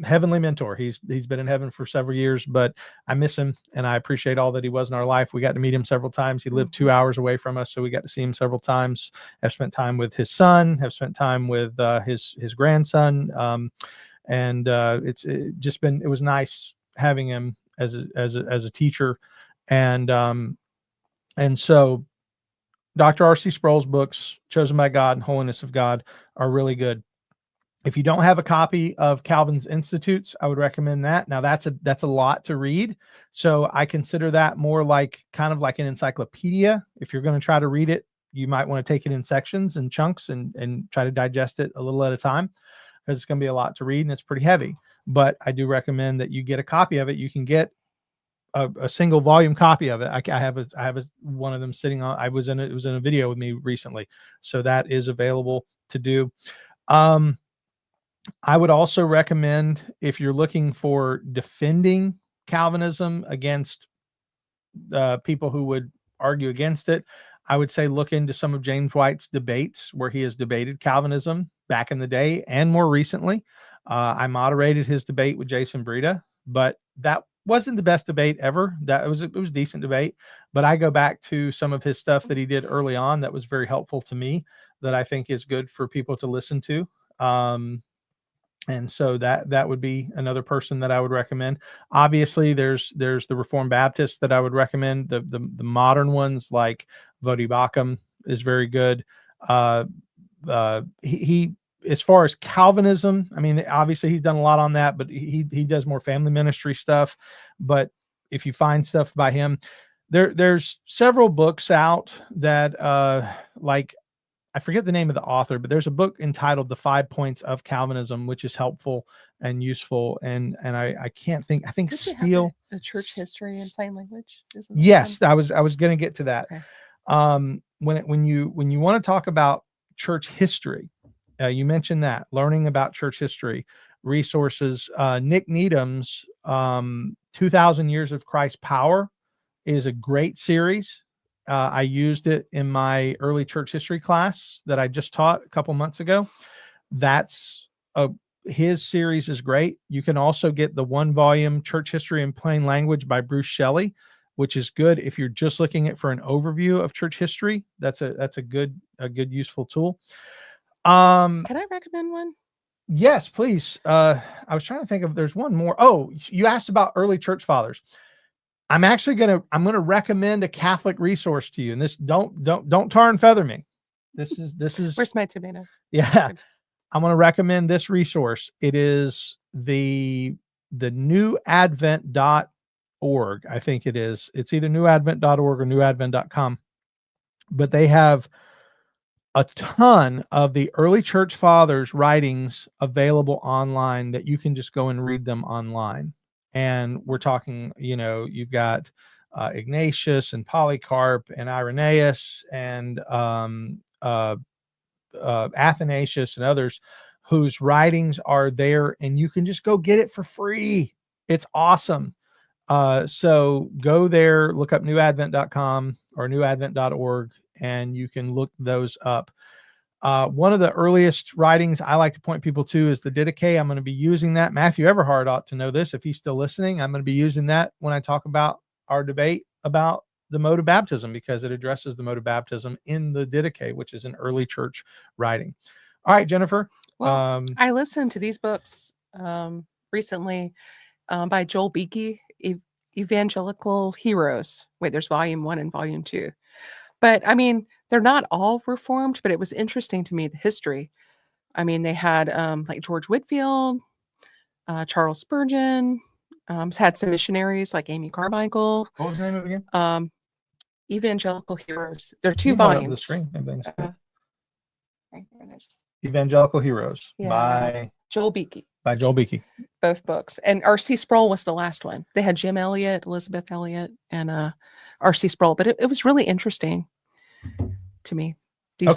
heavenly mentor. He's been in heaven for several years, but I miss him, and I appreciate all that he was in our life. We got to meet him several times. He lived 2 hours away from us, so we got to see him several times. I've spent time with his son. Have spent time with his grandson, and it was nice having him as a teacher. And so Dr. R.C. Sproul's books, Chosen by God and Holiness of God, are really good. If you don't have a copy of Calvin's Institutes, I would recommend that. Now that's a lot to read. So I consider that more like kind of like an encyclopedia. If you're going to try to read it, you might want to take it in sections and chunks and try to digest it a little at a time, because it's going to be a lot to read and it's pretty heavy. But I do recommend that you get a copy of it. You can get a single volume copy of it. I have one of them sitting on. It was in a video with me recently, so that is available to do. I would also recommend, if you're looking for defending Calvinism against people who would argue against it, I would say look into some of James White's debates where he has debated Calvinism back in the day and more recently. I moderated his debate with Jason Breida, but that wasn't the best debate ever. It was a decent debate, but I go back to some of his stuff that he did early on that was very helpful to me, that I think is good for people to listen to. And so that would be another person that I would recommend. Obviously, there's the Reformed Baptists that I would recommend. The modern ones like Vodi Bakum is very good. He as far as Calvinism, I mean, obviously he's done a lot on that, but he does more family ministry stuff. But if you find stuff by him, there's several books out that like, I forget the name of the author, but there's a book entitled The 5 Points of Calvinism, which is helpful and useful. And I can't think, I think Steele. The church history in plain language. Yes, I was going to get to that. Okay. When you want to talk about church history, you mentioned that learning about church history resources, Nick Needham's 2000 Years of Christ's Power is a great series. I used it in my early church history class that I just taught a couple months ago. His series is great. You can also get the 1-volume Church History in Plain Language by Bruce Shelley, which is good if you're just looking at for an overview of church history. That's a good useful tool. Can I recommend one? Yes, please. I was trying to think of, there's one more. Oh, you asked about early church fathers. I'm going to recommend a Catholic resource to you, and this don't tar and feather me. This is Where's my tomato? Yeah. I'm going to recommend this resource. It is the newadvent.org. I think it is. It's either newadvent.org or newadvent.com, but they have a ton of the early church fathers' writings available online that you can just go and read them online. And we're talking, you've got Ignatius and Polycarp and Irenaeus and Athanasius and others whose writings are there, and you can just go get it for free. It's awesome. So go there, look up newadvent.com or newadvent.org, and you can look those up. One of the earliest writings I like to point people to is the Didache. I'm going to be using that. Matthew Everhard ought to know this if he's still listening. I'm going to be using that when I talk about our debate about the mode of baptism, because it addresses the mode of baptism in the Didache, which is an early church writing. All right, Jennifer. Well, I listened to these books recently by Joel Beeke, Evangelical Heroes. Wait, there's volume 1 and volume 2. But I mean, they're not all Reformed, but it was interesting to me, the history. I mean, they had like George Whitefield, Charles Spurgeon, had some missionaries like Amy Carmichael. What was the name of it again? Evangelical Heroes. There are 2 volumes. The screen. Right there, Evangelical Heroes by Joel Beeke. By Joel Beeke. Both books. And R.C. Sproul was the last one. They had Jim Elliot, Elizabeth Elliot, and R.C. Sproul. But it was really interesting to me. Okay.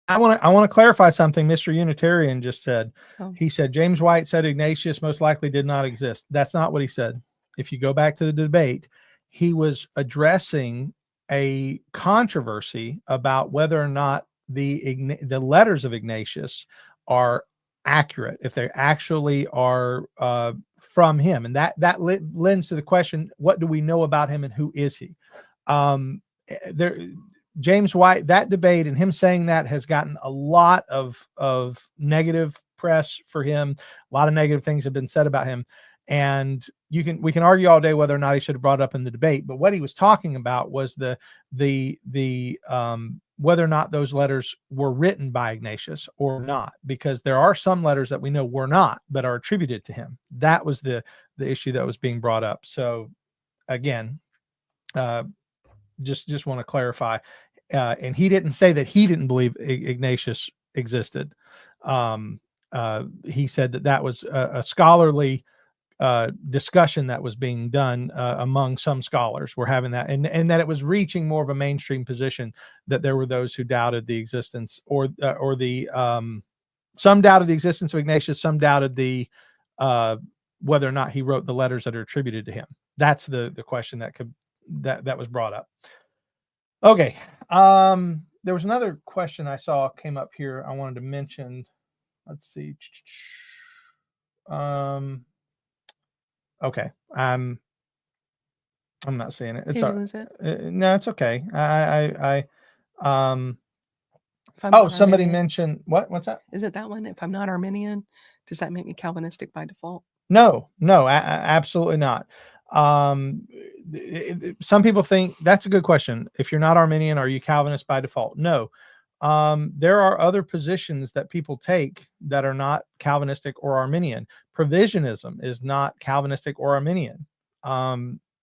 I want to clarify something Mr. Unitarian just said. Oh. He said James White said Ignatius most likely did not exist. That's not what he said. If you go back to the debate, he was addressing a controversy about whether or not the letters of Ignatius are accurate, if they actually are from him. And that lends to the question, what do we know about him and who is he? James White, that debate and him saying that has gotten a lot of negative press for him. A lot of negative things have been said about him. And we can argue all day whether or not he should have brought it up in the debate. But what he was talking about was the whether or not those letters were written by Ignatius or not, because there are some letters that we know were not, but are attributed to him. That was the issue that was being brought up. So again, just want to clarify. And he didn't say that he didn't believe Ignatius existed. He said that was a scholarly discussion that was being done among some scholars. Were having that, and that it was reaching more of a mainstream position, that there were those who doubted the existence, or some doubted the existence of Ignatius, some doubted whether or not he wrote the letters that are attributed to him. That's the question that was brought up. Okay. There was another question I saw came up here I wanted to mention. Let's see. Okay. I'm not seeing it. Did you lose it? No, it's okay. Somebody mentioned what's that? Is it that one? If I'm not Arminian, does that make me Calvinistic by default? No, absolutely not. Some people think that's a good question. If you're not Arminian, are you Calvinist by default? No. There are other positions that people take that are not Calvinistic or Arminian. Provisionism is not Calvinistic or Arminian.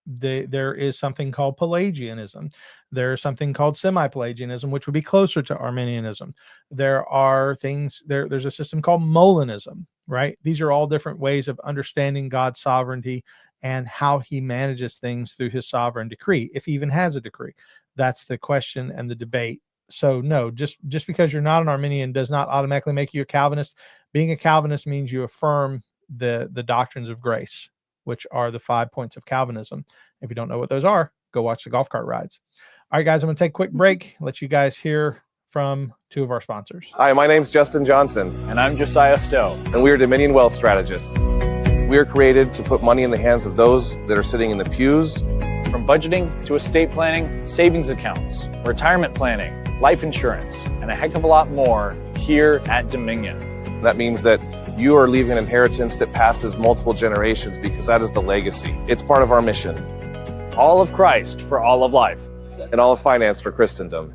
There is something called Pelagianism. There is something called semi-Pelagianism, which would be closer to Arminianism. There are things, there's a system called Molinism, right? These are all different ways of understanding God's sovereignty and how he manages things through his sovereign decree, if he even has a decree. That's the question and the debate. So no, just because you're not an Arminian does not automatically make you a Calvinist. Being a Calvinist means you affirm the doctrines of grace, which are the 5 points of Calvinism. If you don't know what those are, go watch the golf cart rides. All right, guys, I'm going to take a quick break, let you guys hear from two of our sponsors. Hi, my name's Justin Johnson. And I'm Josiah Stowe. And we are Dominion Wealth Strategists. We are created to put money in the hands of those that are sitting in the pews. From budgeting to estate planning, savings accounts, retirement planning, life insurance, and a heck of a lot more here at Dominion. That means that you are leaving an inheritance that passes multiple generations, because that is the legacy. It's part of our mission. All of Christ for all of life. And all of finance for Christendom.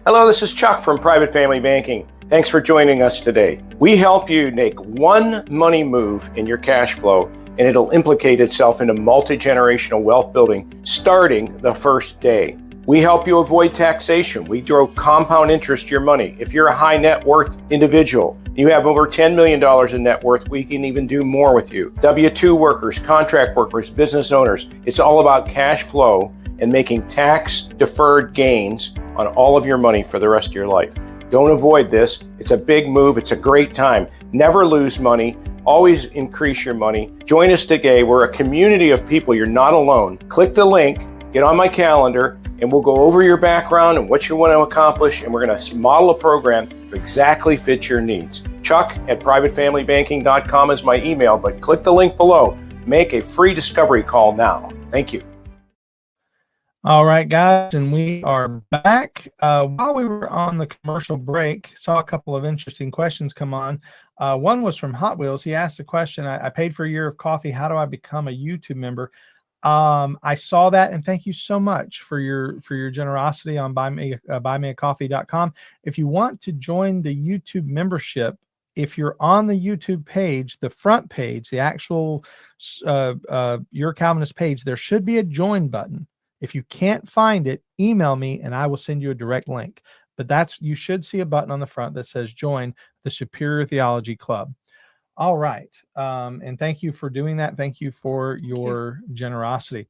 Hello, this is Chuck from Private Family Banking. Thanks for joining us today. We help you make one money move in your cash flow, and it'll implicate itself into multi-generational wealth building starting the first day. We help you avoid taxation. We throw compound interest to your money. If you're a high net worth individual, you have over $10 million in net worth, we can even do more with you. W-2 workers, contract workers, business owners, it's all about cash flow and making tax deferred gains on all of your money for the rest of your life. Don't avoid this. It's a big move. It's a great time. Never lose money. Always increase your money. Join us today. We're a community of people. You're not alone. Click the link, get on my calendar, and we'll go over your background and what you want to accomplish, and we're going to model a program that exactly fits your needs. Chuck@privatefamilybanking.com is my email, but click the link below. Make a free discovery call now. Thank you. All right, guys, and we are back. While we were on the commercial break, saw a couple of interesting questions come on. One was from Hot Wheels. He asked the question, I paid for a year of coffee. How do I become a YouTube member? I saw that, and thank you so much for your generosity on buymeacoffee.com. If you want to join the YouTube membership, if you're on the YouTube page, the front page, the actual Your Calvinist page, there should be a join button. If you can't find it, email me and I will send you a direct link. But you should see a button on the front that says join the Superior Theology Club. All right. And thank you for doing that. Thank you for your generosity.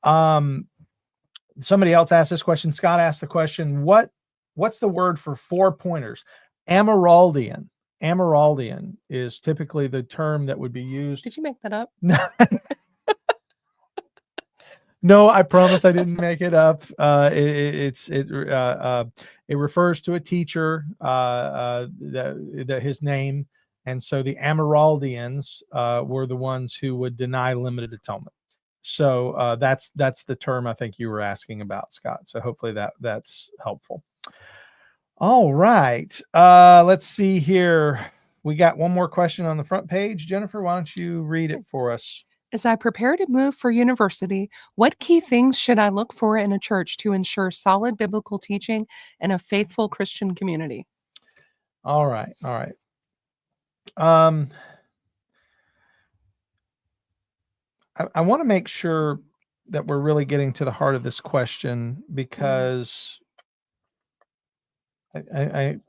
Somebody else asked this question. Scott asked the question, what's the word for 4 pointers? Amyraldian. Amyraldian is typically the term that would be used. Did you make that up? No, I promise I didn't make it up. It refers to a teacher, that his name, and so the Amyraldians were the ones who would deny limited atonement. So that's the term I think you were asking about, Scott. So hopefully that's helpful. All right, let's see here. We got one more question on the front page. Jennifer, why don't you read it for us? As I prepare to move for university, what key things should I look for in a church to ensure solid biblical teaching and a faithful Christian community? All right. I want to make sure that we're really getting to the heart of this question, because the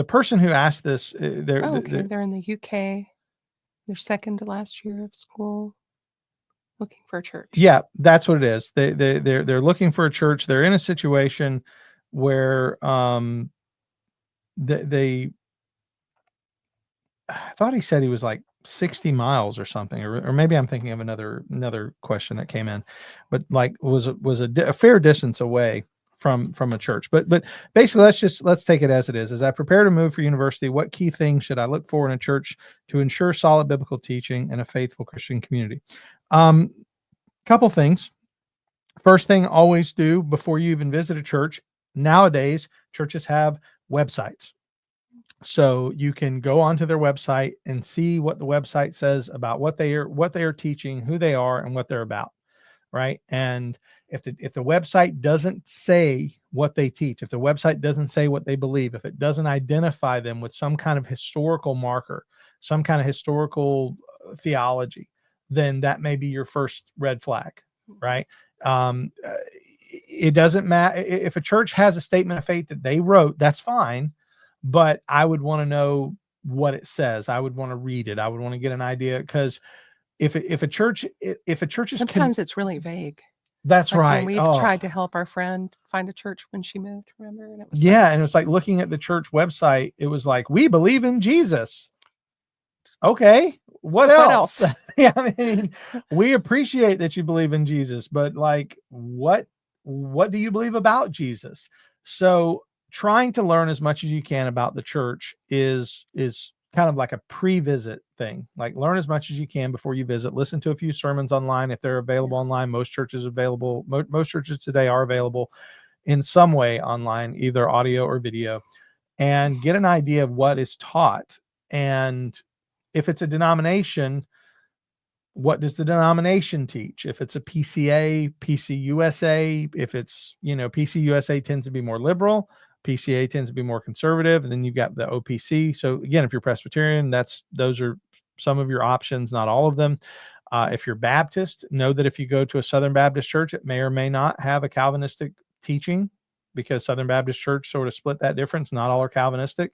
person who asked this, they're in the UK. Their second to last year of school. Looking for a church. Yeah, that's what it is. They're looking for a church. They're in a situation where they I thought he said he was like 60 miles or something, or maybe I'm thinking of another question that came in, but like was a fair distance away from a church. But basically, let's take it as it is. As I prepare to move for university, what key things should I look for in a church to ensure solid biblical teaching and a faithful Christian community? Couple things. First thing, always do before you even visit a church. Nowadays, churches have websites. So you can go onto their website and see what the website says about what they are teaching, who they are, and what they're about. Right. And if the website doesn't say what they teach, if the website doesn't say what they believe, if it doesn't identify them with some kind of historical marker, some kind of historical theology, then that may be your first red flag, right? It doesn't matter if a church has a statement of faith that they wrote, that's fine, but I would want to know what it says. I would want to read it. I would want to get an idea, because if a church is sometimes it's really vague. That's like right. We've tried to help our friend find a church when she moved, remember? And it was and it's like looking at the church website. It was like, we believe in Jesus. Okay. What else? Yeah, I mean, we appreciate that you believe in Jesus, but like, what do you believe about Jesus? So trying to learn as much as you can about the church is kind of like a pre-visit thing. Like, learn as much as you can before you visit. Listen to a few sermons online if they're available online. Most churches today are available in some way online, either audio or video, and get an idea of what is taught. And if it's a denomination, what does the denomination teach? If it's a PCA, PCUSA, if it's, PCUSA tends to be more liberal, PCA tends to be more conservative, and then you've got the OPC. So again, if you're Presbyterian, those are some of your options, not all of them. If you're Baptist, know that if you go to a Southern Baptist church, it may or may not have a Calvinistic teaching, because Southern Baptist church sort of split that difference. Not all are Calvinistic.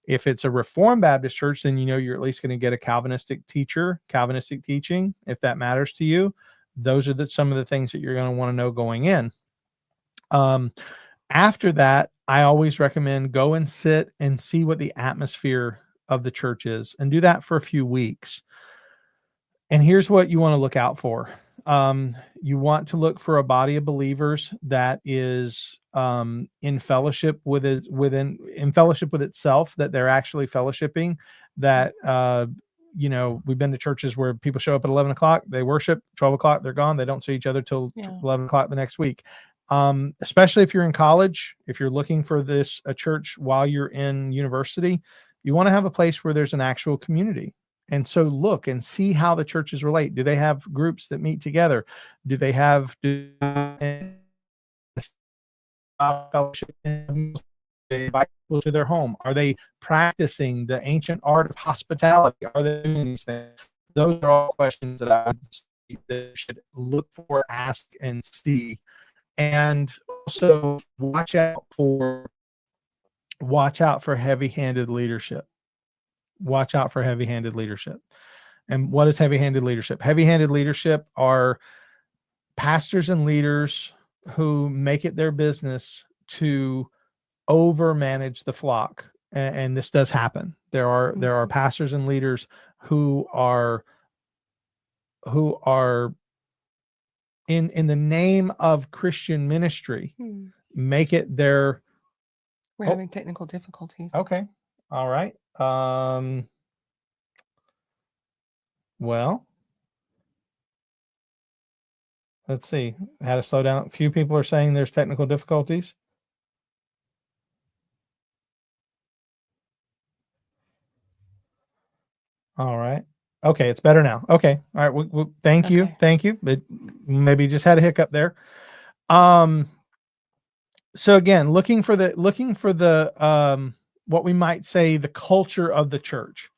If it's a Reformed Baptist church, then you're at least going to get a Calvinistic teaching, if that matters to you. Those are some of the things that you're going to want to know going in. After that, I always recommend go and sit and see what the atmosphere of the church is, and do that for a few weeks. And here's what you want to look out for. You want to look for a body of believers that is in fellowship with it, in fellowship with itself, that they're actually fellowshipping, that we've been to churches where people show up at 11 o'clock, they worship, 12 o'clock, they're gone. They don't see each other till 11 o'clock the next week. Especially if you're in college, if you're looking for a church while you're in university, you want to have a place where there's an actual community. And so look and see how the churches relate. Do they have groups that meet together? Do they have fellowship? They invite people to their home? Are they practicing the ancient art of hospitality? Are they doing these things? Those are all questions that I should look for, ask, and see. And also watch out for heavy-handed leadership. Watch out for heavy-handed leadership. And what is heavy-handed leadership? Heavy-handed leadership are pastors and leaders who make it their business to overmanage the flock. And this does happen. There are pastors and leaders who are in the name of Christian ministry, make it their. We're having technical difficulties. Okay. All right. Well, let's see. How to slow down. A few people are saying there's technical difficulties. All right. Okay, it's better now. Okay. All right. Thank you. Thank you. But maybe just had a hiccup there. So again, looking for the what we might say the culture of the church.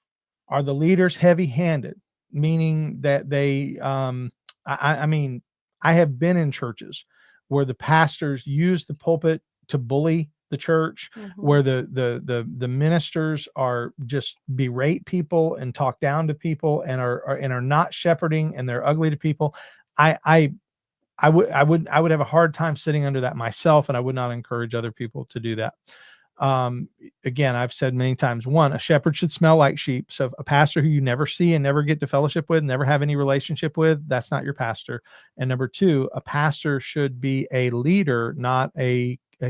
Are the leaders heavy-handed? Meaning that they, I mean, I have been in churches where the pastors use the pulpit to bully the church, where the ministers are just berate people and talk down to people and are not shepherding, and they're ugly to people. I would have a hard time sitting under that myself, and I would not encourage other people to do that. Again, I've said many times, one, a shepherd should smell like sheep. So a pastor who you never see and never get to fellowship with, never have any relationship with, that's not your pastor. And number two, a pastor should be a leader,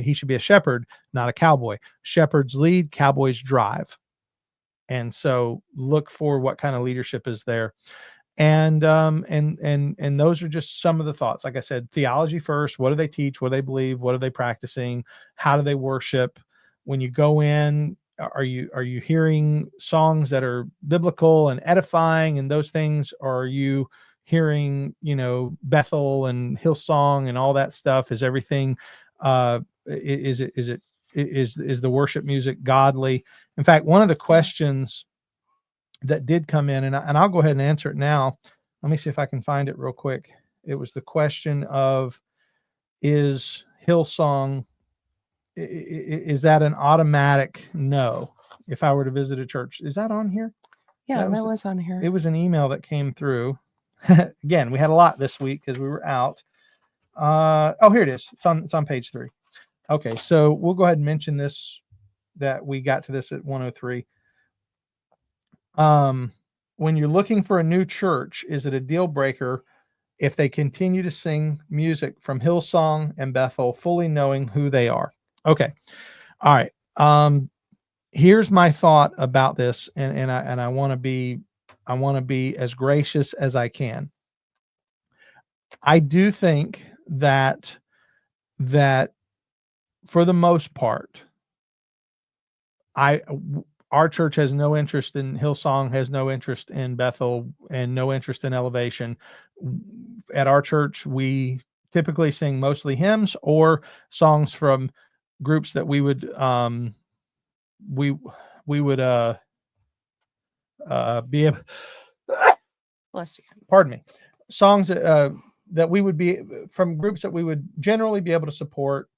he should be a shepherd, not a cowboy. Shepherds lead, cowboys drive. And so look for what kind of leadership is there. And those are just some of the thoughts. Like I said, theology first. What do they teach? What do they believe? What are they practicing? How do they worship? When you go in, are you hearing songs that are biblical and edifying and those things? Or are you hearing, Bethel and Hillsong and all that stuff? Is everything, is the worship music godly? In fact, one of the questions that did come in, and I'll go ahead and answer it now. Let me see if I can find it real quick. It was the question of, is Hillsong, is that an automatic no? If I were to visit a church, is that on here? Yeah, that was on here. It was an email that came through. Again, we had a lot this week because we were out. Here it is. It's on page 3. Okay, so we'll go ahead and mention this, that we got to this at 103. When you're looking for a new church, is it a deal breaker if they continue to sing music from Hillsong and Bethel, fully knowing who they are? Okay. All right. Here's my thought about this, and I want to be as gracious as I can. I do think that for the most part, our church has no interest in Hillsong, has no interest in Bethel, and no interest in Elevation. At our church, we typically sing mostly hymns or songs from groups that we would be able. Bless you. Pardon me. Songs that we would be from groups that we would generally be able to support.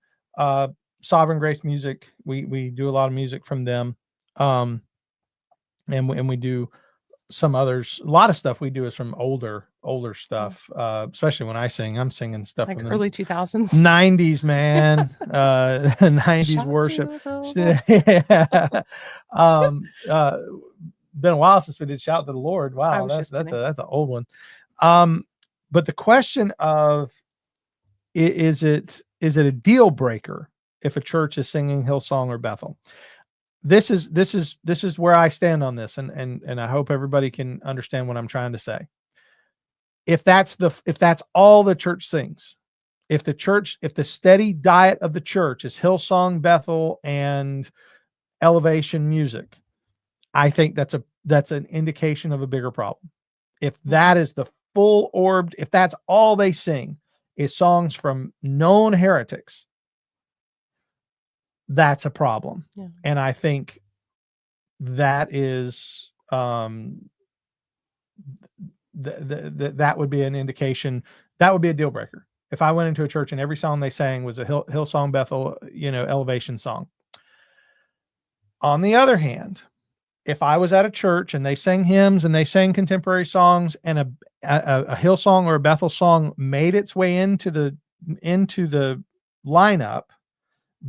Sovereign Grace Music, we do a lot of music from them. And we do some others. A lot of stuff we do is from older older stuff, especially when I'm singing stuff like from early 2000s. 90s, man. 90s worship. Been a while since we did Shout to the Lord. Wow, that's an old one. But the question of is it a deal breaker if a church is singing Hillsong or Bethel? This is where I stand on this, and I hope everybody can understand what I'm trying to say. If that's all the church sings, if the steady diet of the church is Hillsong, Bethel, and elevation music, I think that's an indication of a bigger problem. If that is the full orbed, if that's all they sing is songs from known heretics, that's a problem. Yeah. And I think that is that would be an indication, that would be a deal breaker. If I went into a church and every song they sang was a Hillsong, Bethel, elevation song. On the other hand, if I was at a church and they sang hymns and they sang contemporary songs and a Hillsong or a Bethel song made its way into the lineup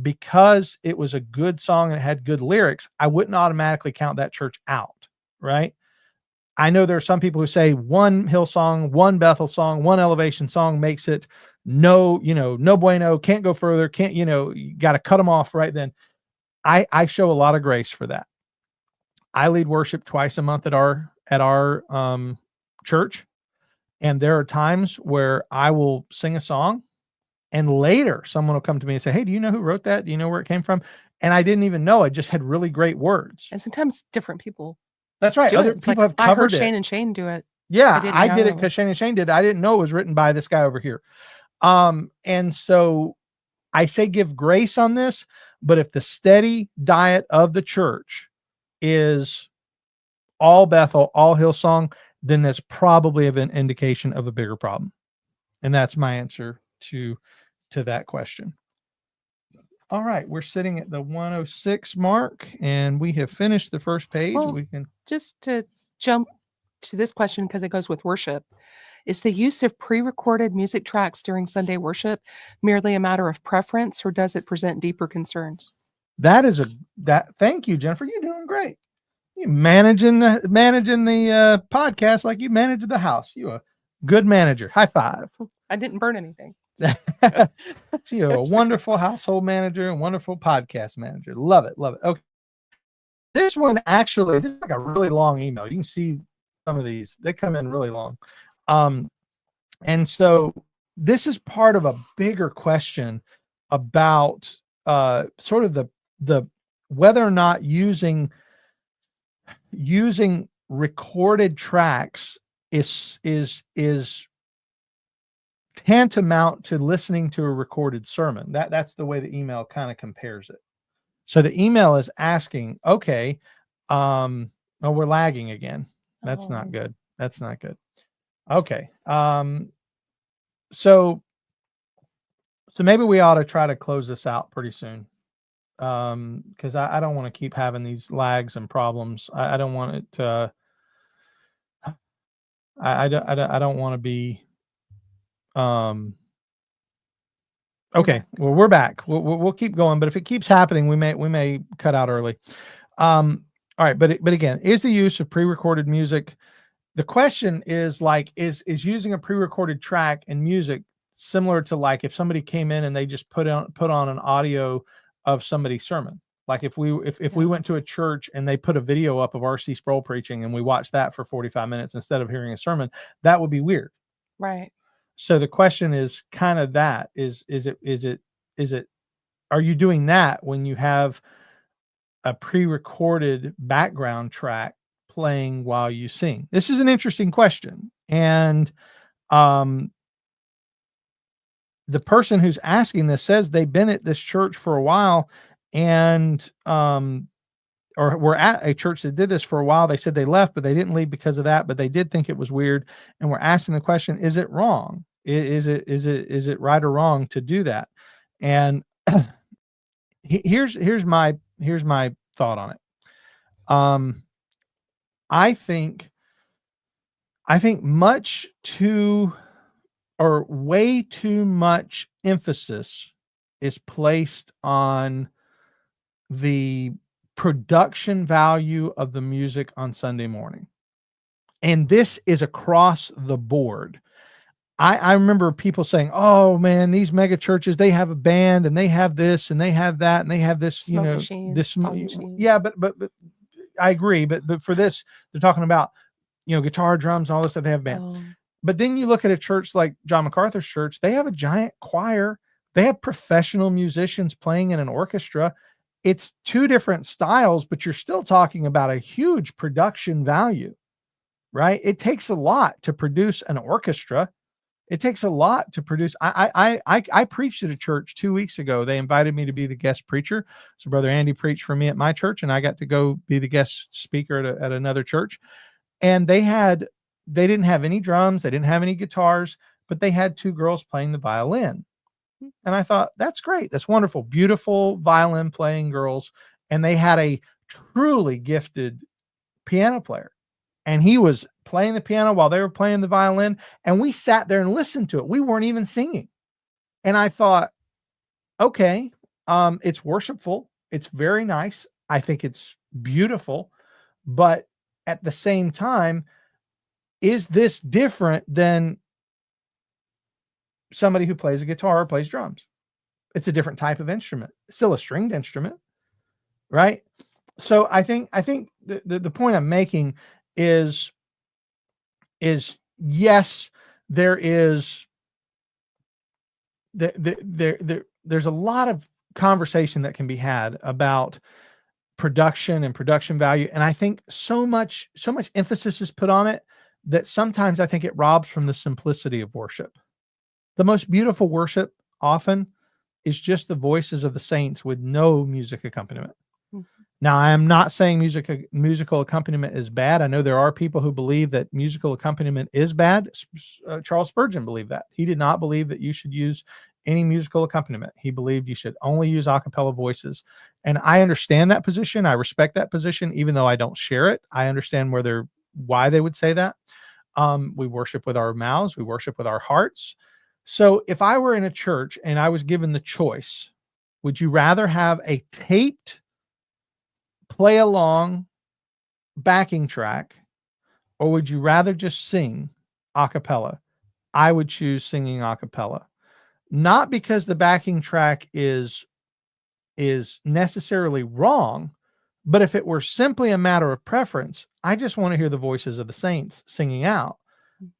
because it was a good song and it had good lyrics, I wouldn't automatically count that church out, right? I know there are some people who say one Hillsong, one Bethel song, one elevation song makes it no bueno, can't go further, you got to cut them off right then. I show a lot of grace for that. I lead worship twice a month at our church. And there are times where I will sing a song and later someone will come to me and say, hey, do you know who wrote that? Do you know where it came from? And I didn't even know. I just had really great words. And sometimes different people. That's right. Other people have covered it. I heard Shane and Shane do it. Yeah, I did it because Shane and Shane did it. I didn't know it was written by this guy over here. And so I say give grace on this, but if the steady diet of the church is all Bethel, all Hillsong, then that's probably an indication of a bigger problem. And that's my answer to that question. All right, we're sitting at the 106 mark and we have finished the first page. Well, we can just to jump to this question because it goes with worship. Is the use of pre-recorded music tracks during Sunday worship merely a matter of preference, or does it present deeper concerns? Thank you, Jennifer. You're doing great. You're managing the podcast like you manage the house. You're a good manager. High five. I didn't burn anything. You're a wonderful household manager and wonderful podcast manager. Love it. Love it. Okay. This one actually, this is like a really long email. You can see some of these. They come in really long. And so this is part of a bigger question about sort of the whether or not using recorded tracks is tantamount to listening to a recorded sermon. That's the way the email kind of compares it. So the email is asking, okay, we're lagging again. That's not good. That's not good. Okay. So maybe we ought to try to close this out pretty soon. Because I don't want to keep having these lags and problems. I don't want it to. I don't want to be. Okay. Well, we're back. We'll keep going, but if it keeps happening, we may cut out early. All right, but again, is the use of pre-recorded music? The question is like, is using a pre-recorded track and music similar to like if somebody came in and they just put on an audio of somebody's sermon? Like if we went to a church and they put a video up of R.C. Sproul preaching and we watched that for 45 minutes instead of hearing a sermon, that would be weird. Right. So the question is kind of that is it, are you doing that when you have a pre-recorded background track playing while you sing? This is an interesting question. And, the person who's asking this says they've been at this church for a while and, or were at a church that did this for a while. They said they left, but they didn't leave because of that, but they did think it was weird. And we're asking the question, is it wrong? Is it right or wrong to do that? And here's my thought on it. I think I think way too much emphasis is placed on the production value of the music on Sunday morning. And this is across the board. I remember people saying, "Oh man, these mega churches, they have a band and they have this and they have that and they have this, Smoke machines, fog machines. Yeah, but I agree. But for this, they're talking about, guitar, drums, and all this stuff. They have band. But then you look at a church like John MacArthur's church, they have a giant choir. They have professional musicians playing in an orchestra. It's two different styles, but you're still talking about a huge production value, right? It takes a lot to produce an orchestra. It takes a lot to produce. I preached at a church 2 weeks ago. They invited me to be the guest preacher. So Brother Andy preached for me at my church, and I got to go be the guest speaker at another church. And they didn't have any drums. They didn't have any guitars, but they had two girls playing the violin. And I thought, that's great. That's wonderful. Beautiful violin playing girls. And they had a truly gifted piano player. And he was playing the piano while they were playing the violin. And we sat there and listened to it. We weren't even singing. And I thought, okay, it's worshipful. It's very nice. I think it's beautiful. But at the same time, is this different than somebody who plays a guitar or plays drums? It's a different type of instrument. It's still a stringed instrument, right? So I think the point I'm making is yes, there's a lot of conversation that can be had about production and production value, and I think so much emphasis is put on it that sometimes I think it robs from the simplicity of worship. The most beautiful worship often is just the voices of the saints with no music accompaniment. Now, I am not saying musical accompaniment is bad. I know there are people who believe that musical accompaniment is bad. Charles Spurgeon believed that. He did not believe that you should use any musical accompaniment. He believed you should only use a cappella voices. And I understand that position. I respect that position, even though I don't share it. I understand why they would say that. We worship with our mouths. We worship with our hearts. So if I were in a church and I was given the choice, would you rather have a taped play along backing track, or would you rather just sing a cappella? I would choose singing a cappella. Not because the backing track is necessarily wrong, but if it were simply a matter of preference, I just want to hear the voices of the saints singing out.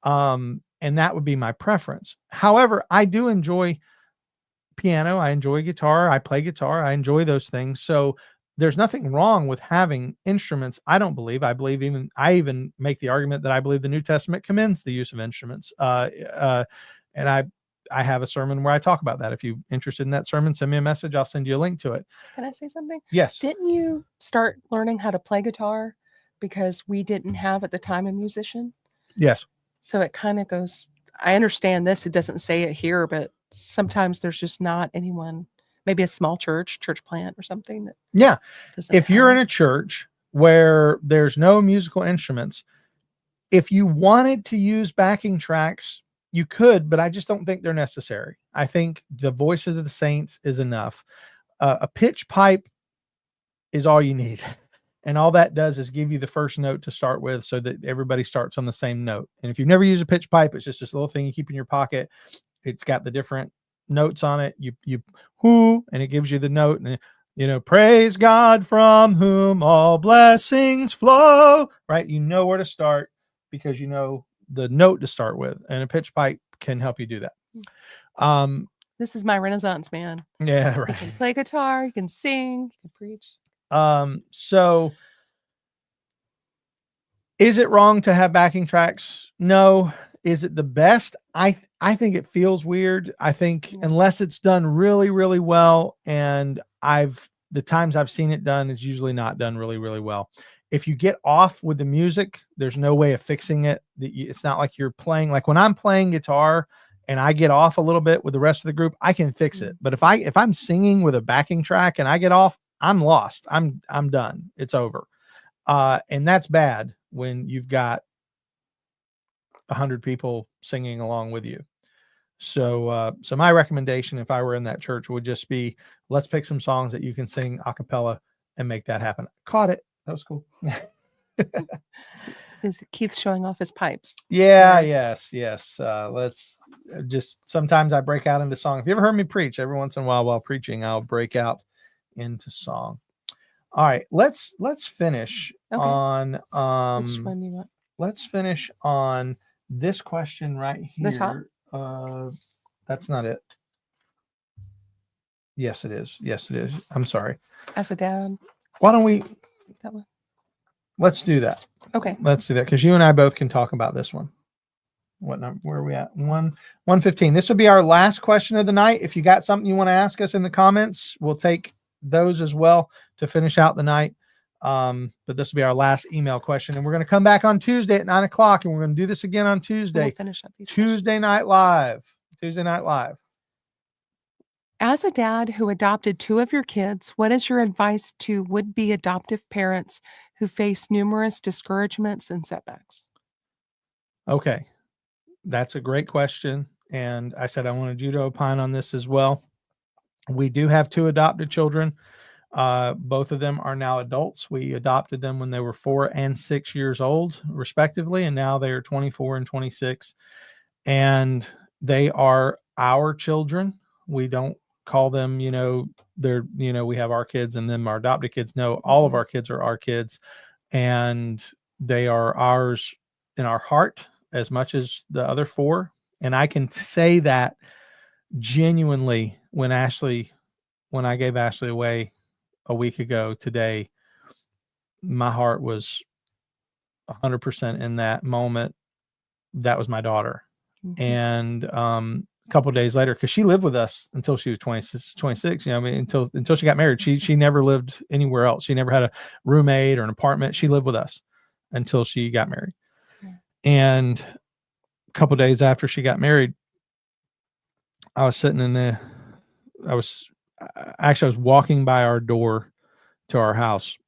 And that would be my preference. However, I do enjoy piano. I enjoy guitar. I play guitar. I enjoy those things. So there's nothing wrong with having instruments. I don't believe. I even make the argument that I believe the New Testament commends the use of instruments. And I have a sermon where I talk about that. If you're interested in that sermon, send me a message. I'll send you a link to it. Can I say something? Yes. Didn't you start learning how to play guitar because we didn't have at the time a musician? Yes. So it kind of goes, I understand this. It doesn't say it here, but sometimes there's just not anyone, maybe a small church plant or something. That yeah. If you're in a church where there's no musical instruments, if you wanted to use backing tracks, you could, but I just don't think they're necessary. I think the voices of the saints is enough. A pitch pipe is all you need. And all that does is give you the first note to start with so that everybody starts on the same note. And if you've never used a pitch pipe, it's just this little thing you keep in your pocket. It's got the different notes on it. You whoo, and it gives you the note. And, praise God from whom all blessings flow, right? You know where to start because you know the note to start with. And a pitch pipe can help you do that. This is my Renaissance man. Yeah, right. You can play guitar, you can sing, you can preach. So is it wrong to have backing tracks? No. Is it the best? I think it feels weird. I think unless it's done really, really well, and the times I've seen it done, it's usually not done really, really well. If you get off with the music, there's no way of fixing it. It's not like you're playing, like when I'm playing guitar and I get off a little bit with the rest of the group, I can fix it. But if I'm singing with a backing track and I get off, I'm lost. I'm done. It's over. And that's bad when you've got 100 people singing along with you. So my recommendation, if I were in that church, would just be, let's pick some songs that you can sing a cappella and make that happen. Caught it. That was cool. Is Keith showing off his pipes? Yeah, yes. Let's just, sometimes I break out into song. If you ever heard me preach, every once in a while preaching, I'll break out into song. All right, let's finish on Which one do you want? Let's finish on this question right here. The top? That's not it. Yes, it is. I'm sorry. As a dad. Why don't we? That one. Let's do that. Okay. Let's do that, because you and I both can talk about this one. What number? Where are we at? 115. This will be our last question of the night. If you got something you want to ask us in the comments, we'll take those as well to finish out the night. But this will be our last email question, and we're going to come back on Tuesday at 9:00, and we're going to do this again on Tuesday. We'll finish up these Tuesday Night Live. Tuesday Night Live. As a dad who adopted 2 of your kids, what is your advice to would-be adoptive parents who face numerous discouragements and setbacks? Okay. That's a great question. And I said I wanted you to opine on this as well. We do have 2 adopted children. Both of them are now adults. We adopted them when they were 4 and 6 years old, respectively, and now they are 24 and 26. And they are our children. We don't call them, they're, we have our kids and then our adopted kids. No, all of our kids are our kids, and they are ours in our heart as much as the other 4. And I can say that genuinely when I gave Ashley away a week ago today, my heart was 100% in that moment. That was my daughter. Mm-hmm. And a couple of days later, because she lived with us until she was 26, until she got married. She never lived anywhere else. She never had a roommate or an apartment. She lived with us until she got married. Yeah. And a couple of days after she got married, I was sitting I was walking by our door to our house,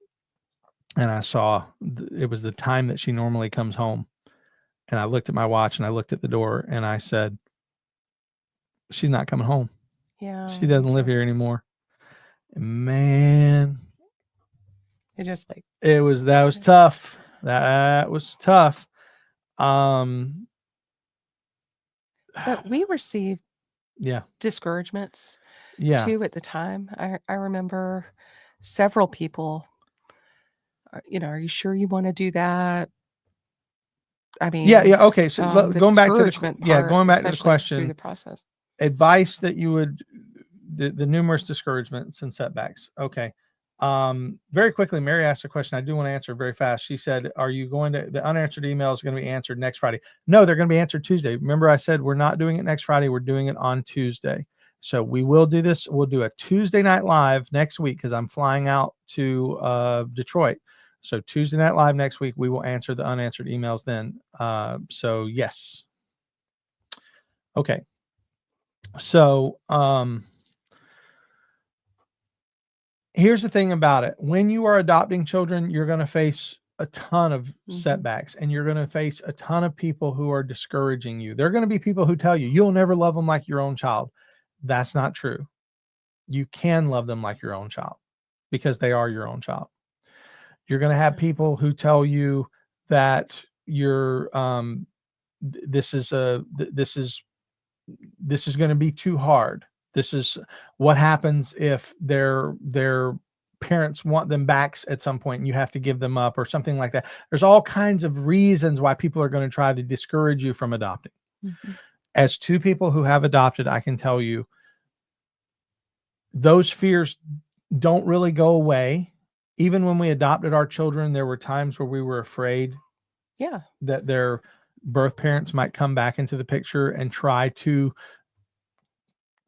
and I saw it was the time that she normally comes home. And I looked at my watch and I looked at the door and I said, she's not coming home. Yeah. She doesn't live here anymore. And man, that was tough. That was tough. But we received discouragements too at the time. I remember several people, are you sure you want to do that? I mean, okay. So going back to the question, through the process, advice that you would, the numerous discouragements and setbacks. Okay. Very quickly, Mary asked a question. I do want to answer very fast. She said, are you going to, the unanswered emails are going to be answered next Friday? No, they're going to be answered Tuesday. Remember I said, we're not doing it next Friday. We're doing it on Tuesday. So we will do this. We'll do a Tuesday Night Live next week, because I'm flying out to Detroit. So Tuesday Night Live next week, we will answer the unanswered emails then. So yes. Okay. So here's the thing about it. When you are adopting children, you're going to face a ton of setbacks, and you're going to face a ton of people who are discouraging you. There are going to be people who tell you, you'll never love them like your own child. That's not true. You can love them like your own child, because they are your own child. You're going to have people who tell you that you're, this is going to be too hard. This is what happens if their parents want them back at some point and you have to give them up or something like that. There's all kinds of reasons why people are going to try to discourage you from adopting. Mm-hmm. As 2 people who have adopted, I can tell you those fears don't really go away. Even when we adopted our children, there were times where we were afraid that their birth parents might come back into the picture and try to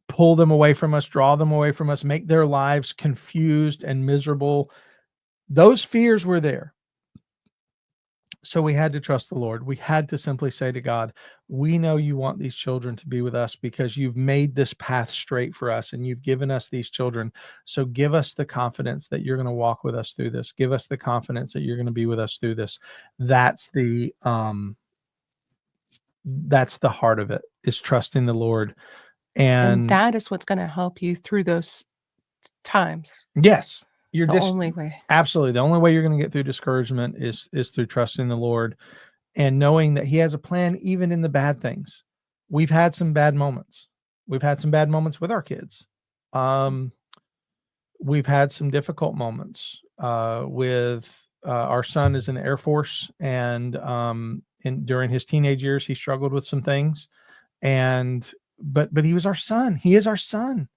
pull them away from us, draw them away from us, make their lives confused and miserable. Those fears were there. So we had to trust the Lord. We had to simply say to God, we know you want these children to be with us because you've made this path straight for us and you've given us these children. So give us the confidence that you're going to walk with us through this. Give us the confidence that you're going to be with us through this. That's the That's the heart of it, is trusting the Lord. And And that is what's going to help you through those times. yes, you're The just only way. absolutely the only way you're going to get through discouragement is through trusting the Lord and knowing that He has a plan even in the bad things. We've had some bad moments. We've had some bad moments with our kids. We've had some difficult moments with our son is in the Air Force, and during his teenage years, he struggled with some things. But he was our son. He is our son.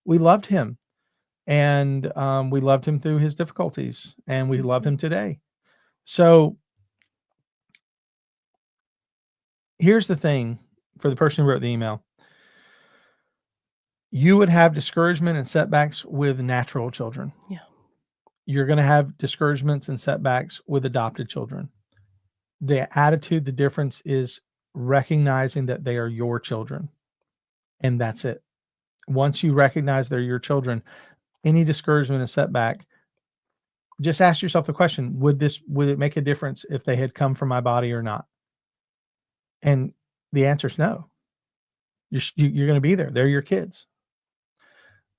We loved him, and we loved him through his difficulties, and we love him today. So here's the thing for the person who wrote the email. You would have discouragement and setbacks with natural children. Yeah. You're going to have discouragements and setbacks with adopted children. The attitude, the difference is recognizing that they are your children. And that's it. Once you recognize they're your children, any discouragement and setback, just ask yourself the question, would it make a difference if they had come from my body or not? And the answer is no. You're going to be there. They're your kids.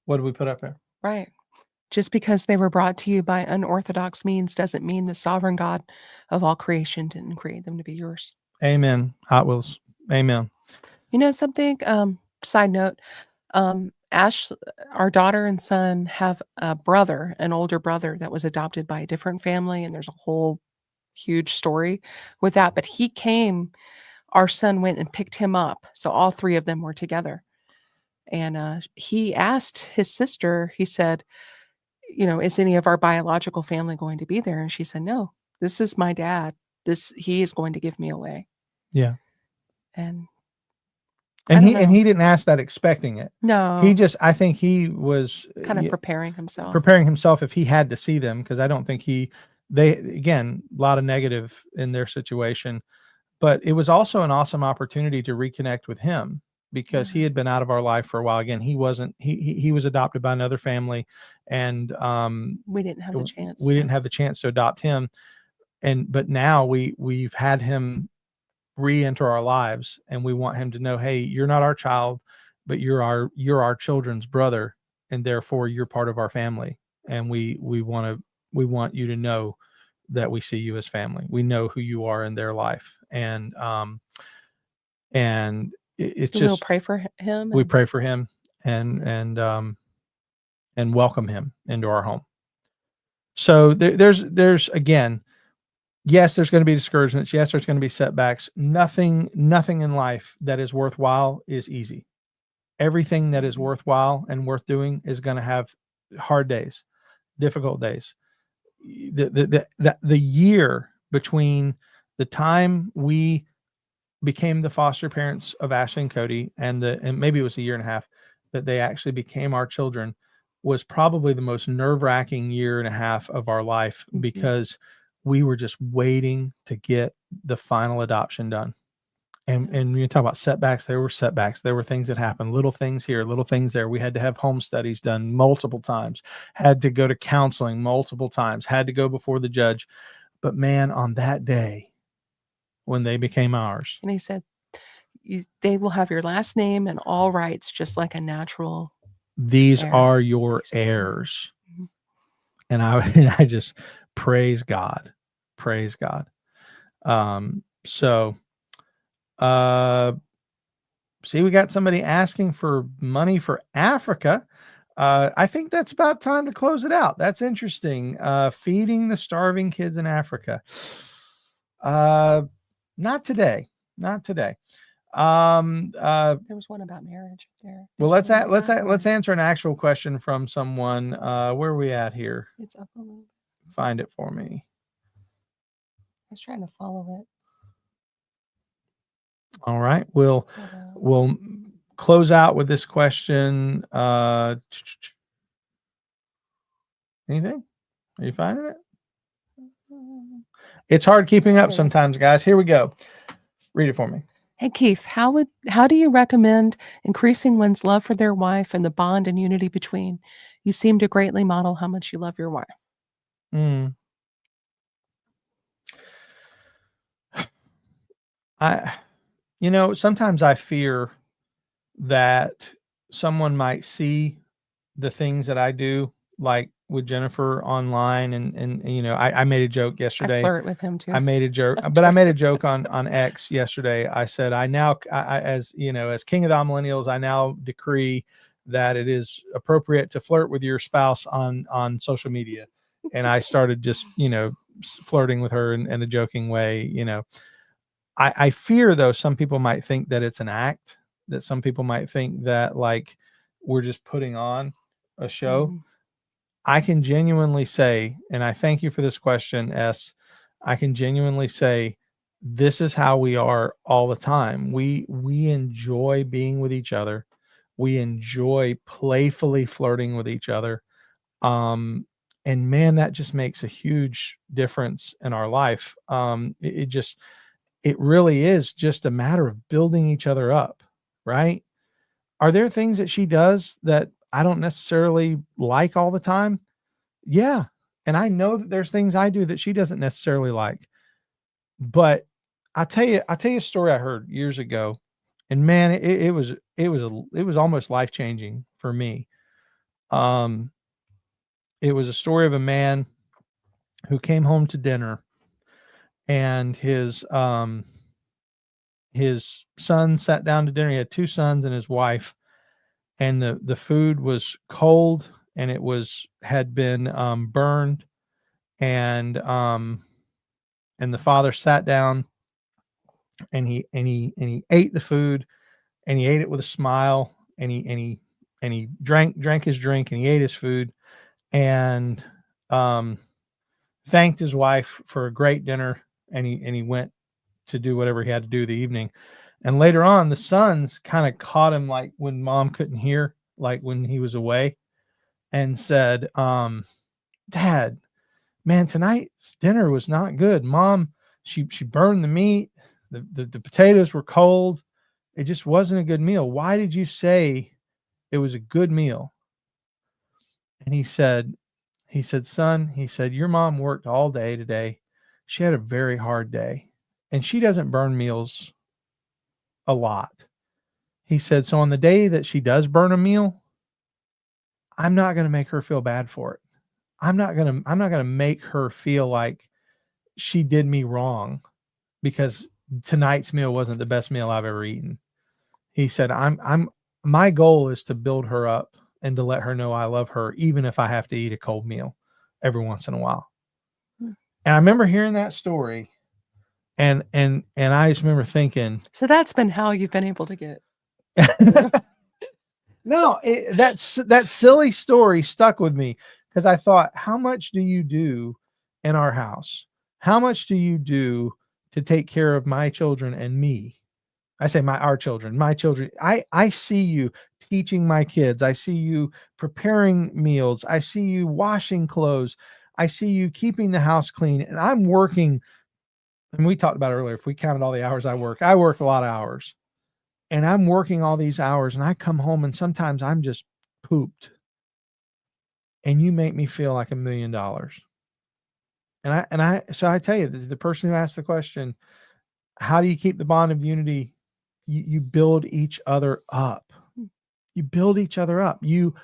What did we put up there? Right. Just because they were brought to you by unorthodox means doesn't mean the sovereign God of all creation didn't create them to be yours. Amen. Hot Wheels. Amen. You know something? Side note, Ash, our daughter and son have a brother, an older brother that was adopted by a different family, and there's a whole huge story with that. But our son went and picked him up. So all three of them were together. And he asked his sister, he said, is any of our biological family going to be there? And she said, no, this is my dad. He is going to give me away. Yeah. And he didn't ask that expecting it. No. I think he was kind of preparing himself if he had to see them, because I don't think again, a lot of negative in their situation, but it was also an awesome opportunity to reconnect with him, because he had been out of our life for a while. Again, he was adopted by another family, and we didn't have the chance. We didn't have the chance to adopt him. But now we've had him re-enter our lives, and we want him to know, hey, you're not our child, but you're our children's brother, and therefore you're part of our family. And we want you to know that we see you as family. We know who you are in their life. And it's just, we'll pray for him. We pray for him and welcome him into our home. So there's again, yes, there's going to be discouragements. Yes, there's going to be setbacks. Nothing in life that is worthwhile is easy. Everything that is worthwhile and worth doing is going to have hard days, difficult days. The year between the time we became the foster parents of Ashley and Cody and maybe it was a year and a half that they actually became our children was probably the most nerve-wracking year and a half of our life, because we were just waiting to get the final adoption done. And when you talk about setbacks, there were setbacks. There were things that happened, little things here, little things there. We had to have home studies done multiple times, had to go to counseling multiple times, had to go before the judge. But man, on that day, when they became ours. And he said, they will have your last name and all rights, just like a natural. These are your heirs. Mm-hmm. And I just praise God. See, we got somebody asking for money for Africa. I think that's about time to close it out. That's interesting. Feeding the starving kids in Africa. Not today. There was one about marriage there. Well, let's answer an actual question from someone. Where are we at here? It's up a little. Find it for me. I was trying to follow it. All right, we'll close out with this question. Anything? Are you finding it? It's hard keeping up sometimes, guys. Here we go. Read it for me. Hey, Keith, how do you recommend increasing one's love for their wife and the bond and unity between? You seem to greatly model how much you love your wife. sometimes I fear that someone might see the things that I do, like with Jennifer online, and I made a joke yesterday. I flirt with him too. I made a joke, but I made a joke on X yesterday. I said, as king of the millennials, I now decree that it is appropriate to flirt with your spouse on social media. And I started just, flirting with her in a joking way. I fear, though, some people might think that it's an act, that some people might think that like we're just putting on a show. Mm-hmm. I can genuinely say, and I thank you for this question, S. I can genuinely say this is how we are all the time. We enjoy being with each other. We enjoy playfully flirting with each other. And man, that just makes a huge difference in our life. It really is just a matter of building each other up, right? Are there things that she does that I don't necessarily like all the time? Yeah. And I know that there's things I do that she doesn't necessarily like. But I'll tell you a story I heard years ago, and man, it was almost life-changing for me. It was a story of a man who came home to dinner, and his son sat down to dinner. He had two sons and his wife, and the food was cold, and it had been burned, and the father sat down, and he ate the food, and he ate it with a smile, and he drank his drink, and he ate his food, and thanked his wife for a great dinner, and he went to do whatever he had to do the evening. And later on, the sons kind of caught him, like when mom couldn't hear, like when he was away, and said, Dad, man, tonight's dinner was not good. Mom, she burned the meat. The potatoes were cold. It just wasn't a good meal. Why did you say it was a good meal? And he said, son, your mom worked all day today. She had a very hard day, and she doesn't burn meals a lot. He said, so on the day that she does burn a meal, I'm not going to make her feel bad for it. I'm not going to make her feel like she did me wrong because tonight's meal wasn't the best meal I've ever eaten. He said, my goal is to build her up and to let her know I love her, even if I have to eat a cold meal every once in a while. And I remember hearing that story, and I just remember thinking, so that's been how you've been able to get. No, that silly story stuck with me, because I thought, how much do you do in our house? How much do you do to take care of my children and me? I say our children, my children. I see you teaching my kids. I see you preparing meals. I see you washing clothes. I see you keeping the house clean. And I'm working, and we talked about it earlier, if we counted all the hours I work a lot of hours. And I'm working all these hours, and I come home, and sometimes I'm just pooped. And you make me feel like $1 million. So I tell you, the person who asked the question, how do you keep the bond of unity? You build each other up. You build each other up. You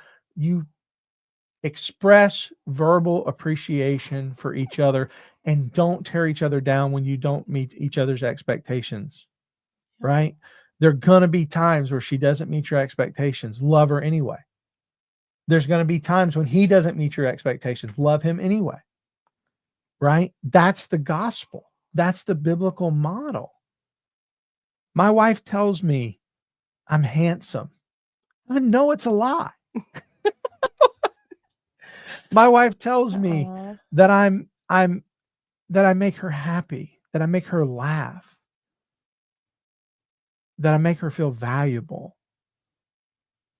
express verbal appreciation for each other, and don't tear each other down when you don't meet each other's expectations, right? There are going to be times where she doesn't meet your expectations. Love her anyway. There's going to be times when he doesn't meet your expectations. Love him anyway, right? That's the gospel. That's the biblical model. My wife tells me I'm handsome. I know it's a lie. My wife tells me that that I make her happy, that I make her laugh, that I make her feel valuable.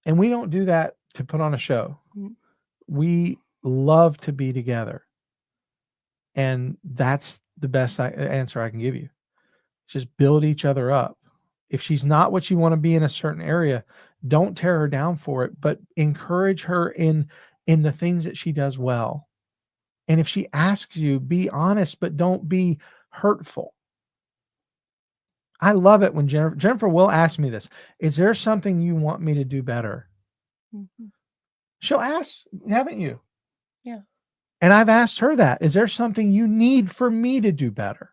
And we don't do that to put on a show. We love to be together. And that's the best answer I can give you. Just build each other up. If she's not what you want to be in a certain area, don't tear her down for it, but encourage her in the things that she does well. And if she asks you, be honest, but don't be hurtful. I love it when Jennifer will ask me this. Is there something you want me to do better? Mm-hmm. She'll ask, haven't you? Yeah. And I've asked her that. Is there something you need for me to do better?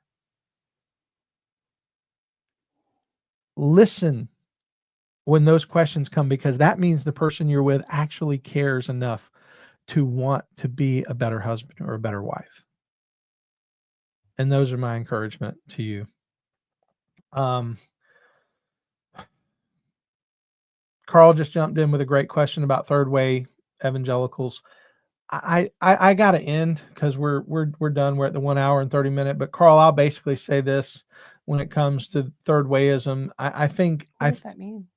Listen when those questions come, because that means the person you're with actually cares enough to want to be a better husband or a better wife. And those are my encouragement to you. Carl just jumped in with a great question about third way evangelicals. I got to end because we're done. We're at the 1 hour and 30 minute. But Carl, I'll basically say this when it comes to third wayism. I think what does that mean?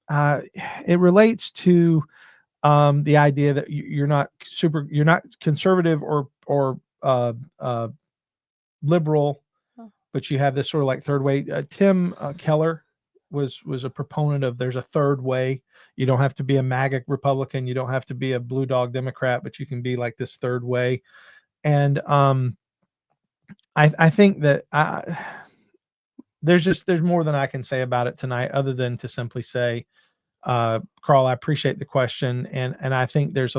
It relates to the idea that you're not conservative or liberal, but you have this sort of like third way. Tim Keller was a proponent of there's a third way. You don't have to be a MAGA Republican. You don't have to be a blue dog Democrat, but you can be like this third way. And I think that there's more than I can say about it tonight, other than to simply say, Carl, I appreciate the question. And I think there's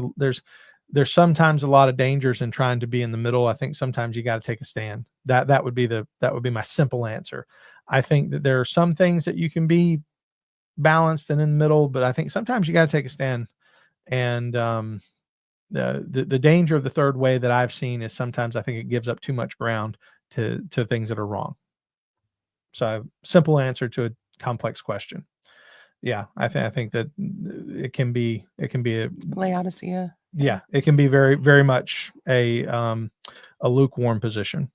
sometimes a lot of dangers in trying to be in the middle. I think sometimes you got to take a stand. That would be my simple answer. I think that there are some things that you can be balanced and in the middle, but I think sometimes you got to take a stand. And the danger of the third way that I've seen is sometimes I think it gives up too much ground to things that are wrong. So simple answer to a complex question. Yeah, I think that it can be a Laodicea. Yeah, it can be very, very much a lukewarm position.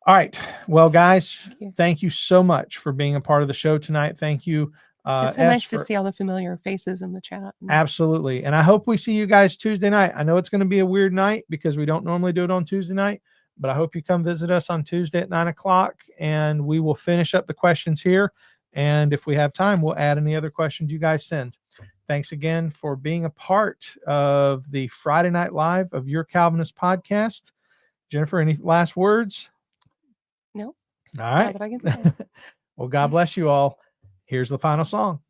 All right. Well, guys, thank you so much for being a part of the show tonight. Thank you. It's so nice to see all the familiar faces in the chat. Absolutely. And I hope we see you guys Tuesday night. I know it's going to be a weird night because we don't normally do it on Tuesday night, but I hope you come visit us on Tuesday at 9:00, and we will finish up the questions here. And if we have time, we'll add any other questions you guys send. Thanks again for being a part of the Friday Night Live of Your Calvinist podcast. Jennifer, any last words? No. All right. Not that I can say. Well, God bless you all. Here's the final song.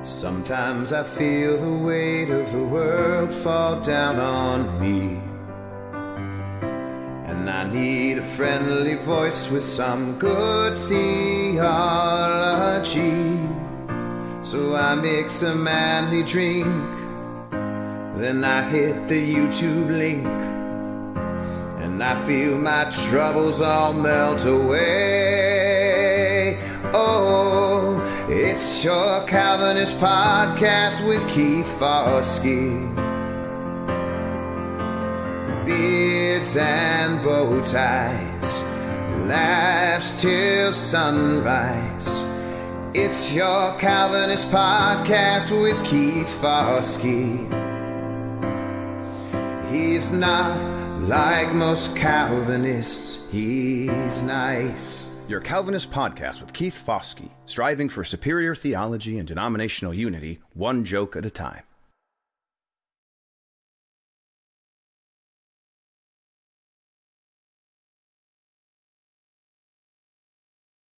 Sometimes I feel the weight of the world fall down on me, and I need a friendly voice with some good theology. So I mix a manly drink, then I hit the YouTube link, and I feel my troubles all melt away. Oh, it's your Calvinist podcast with Keith Foskey. Beards and bow ties, laughs till sunrise. It's your Calvinist podcast with Keith Foskey. He's not like most Calvinists, he's nice. Your Calvinist podcast with Keith Foskey, striving for superior theology and denominational unity, one joke at a time.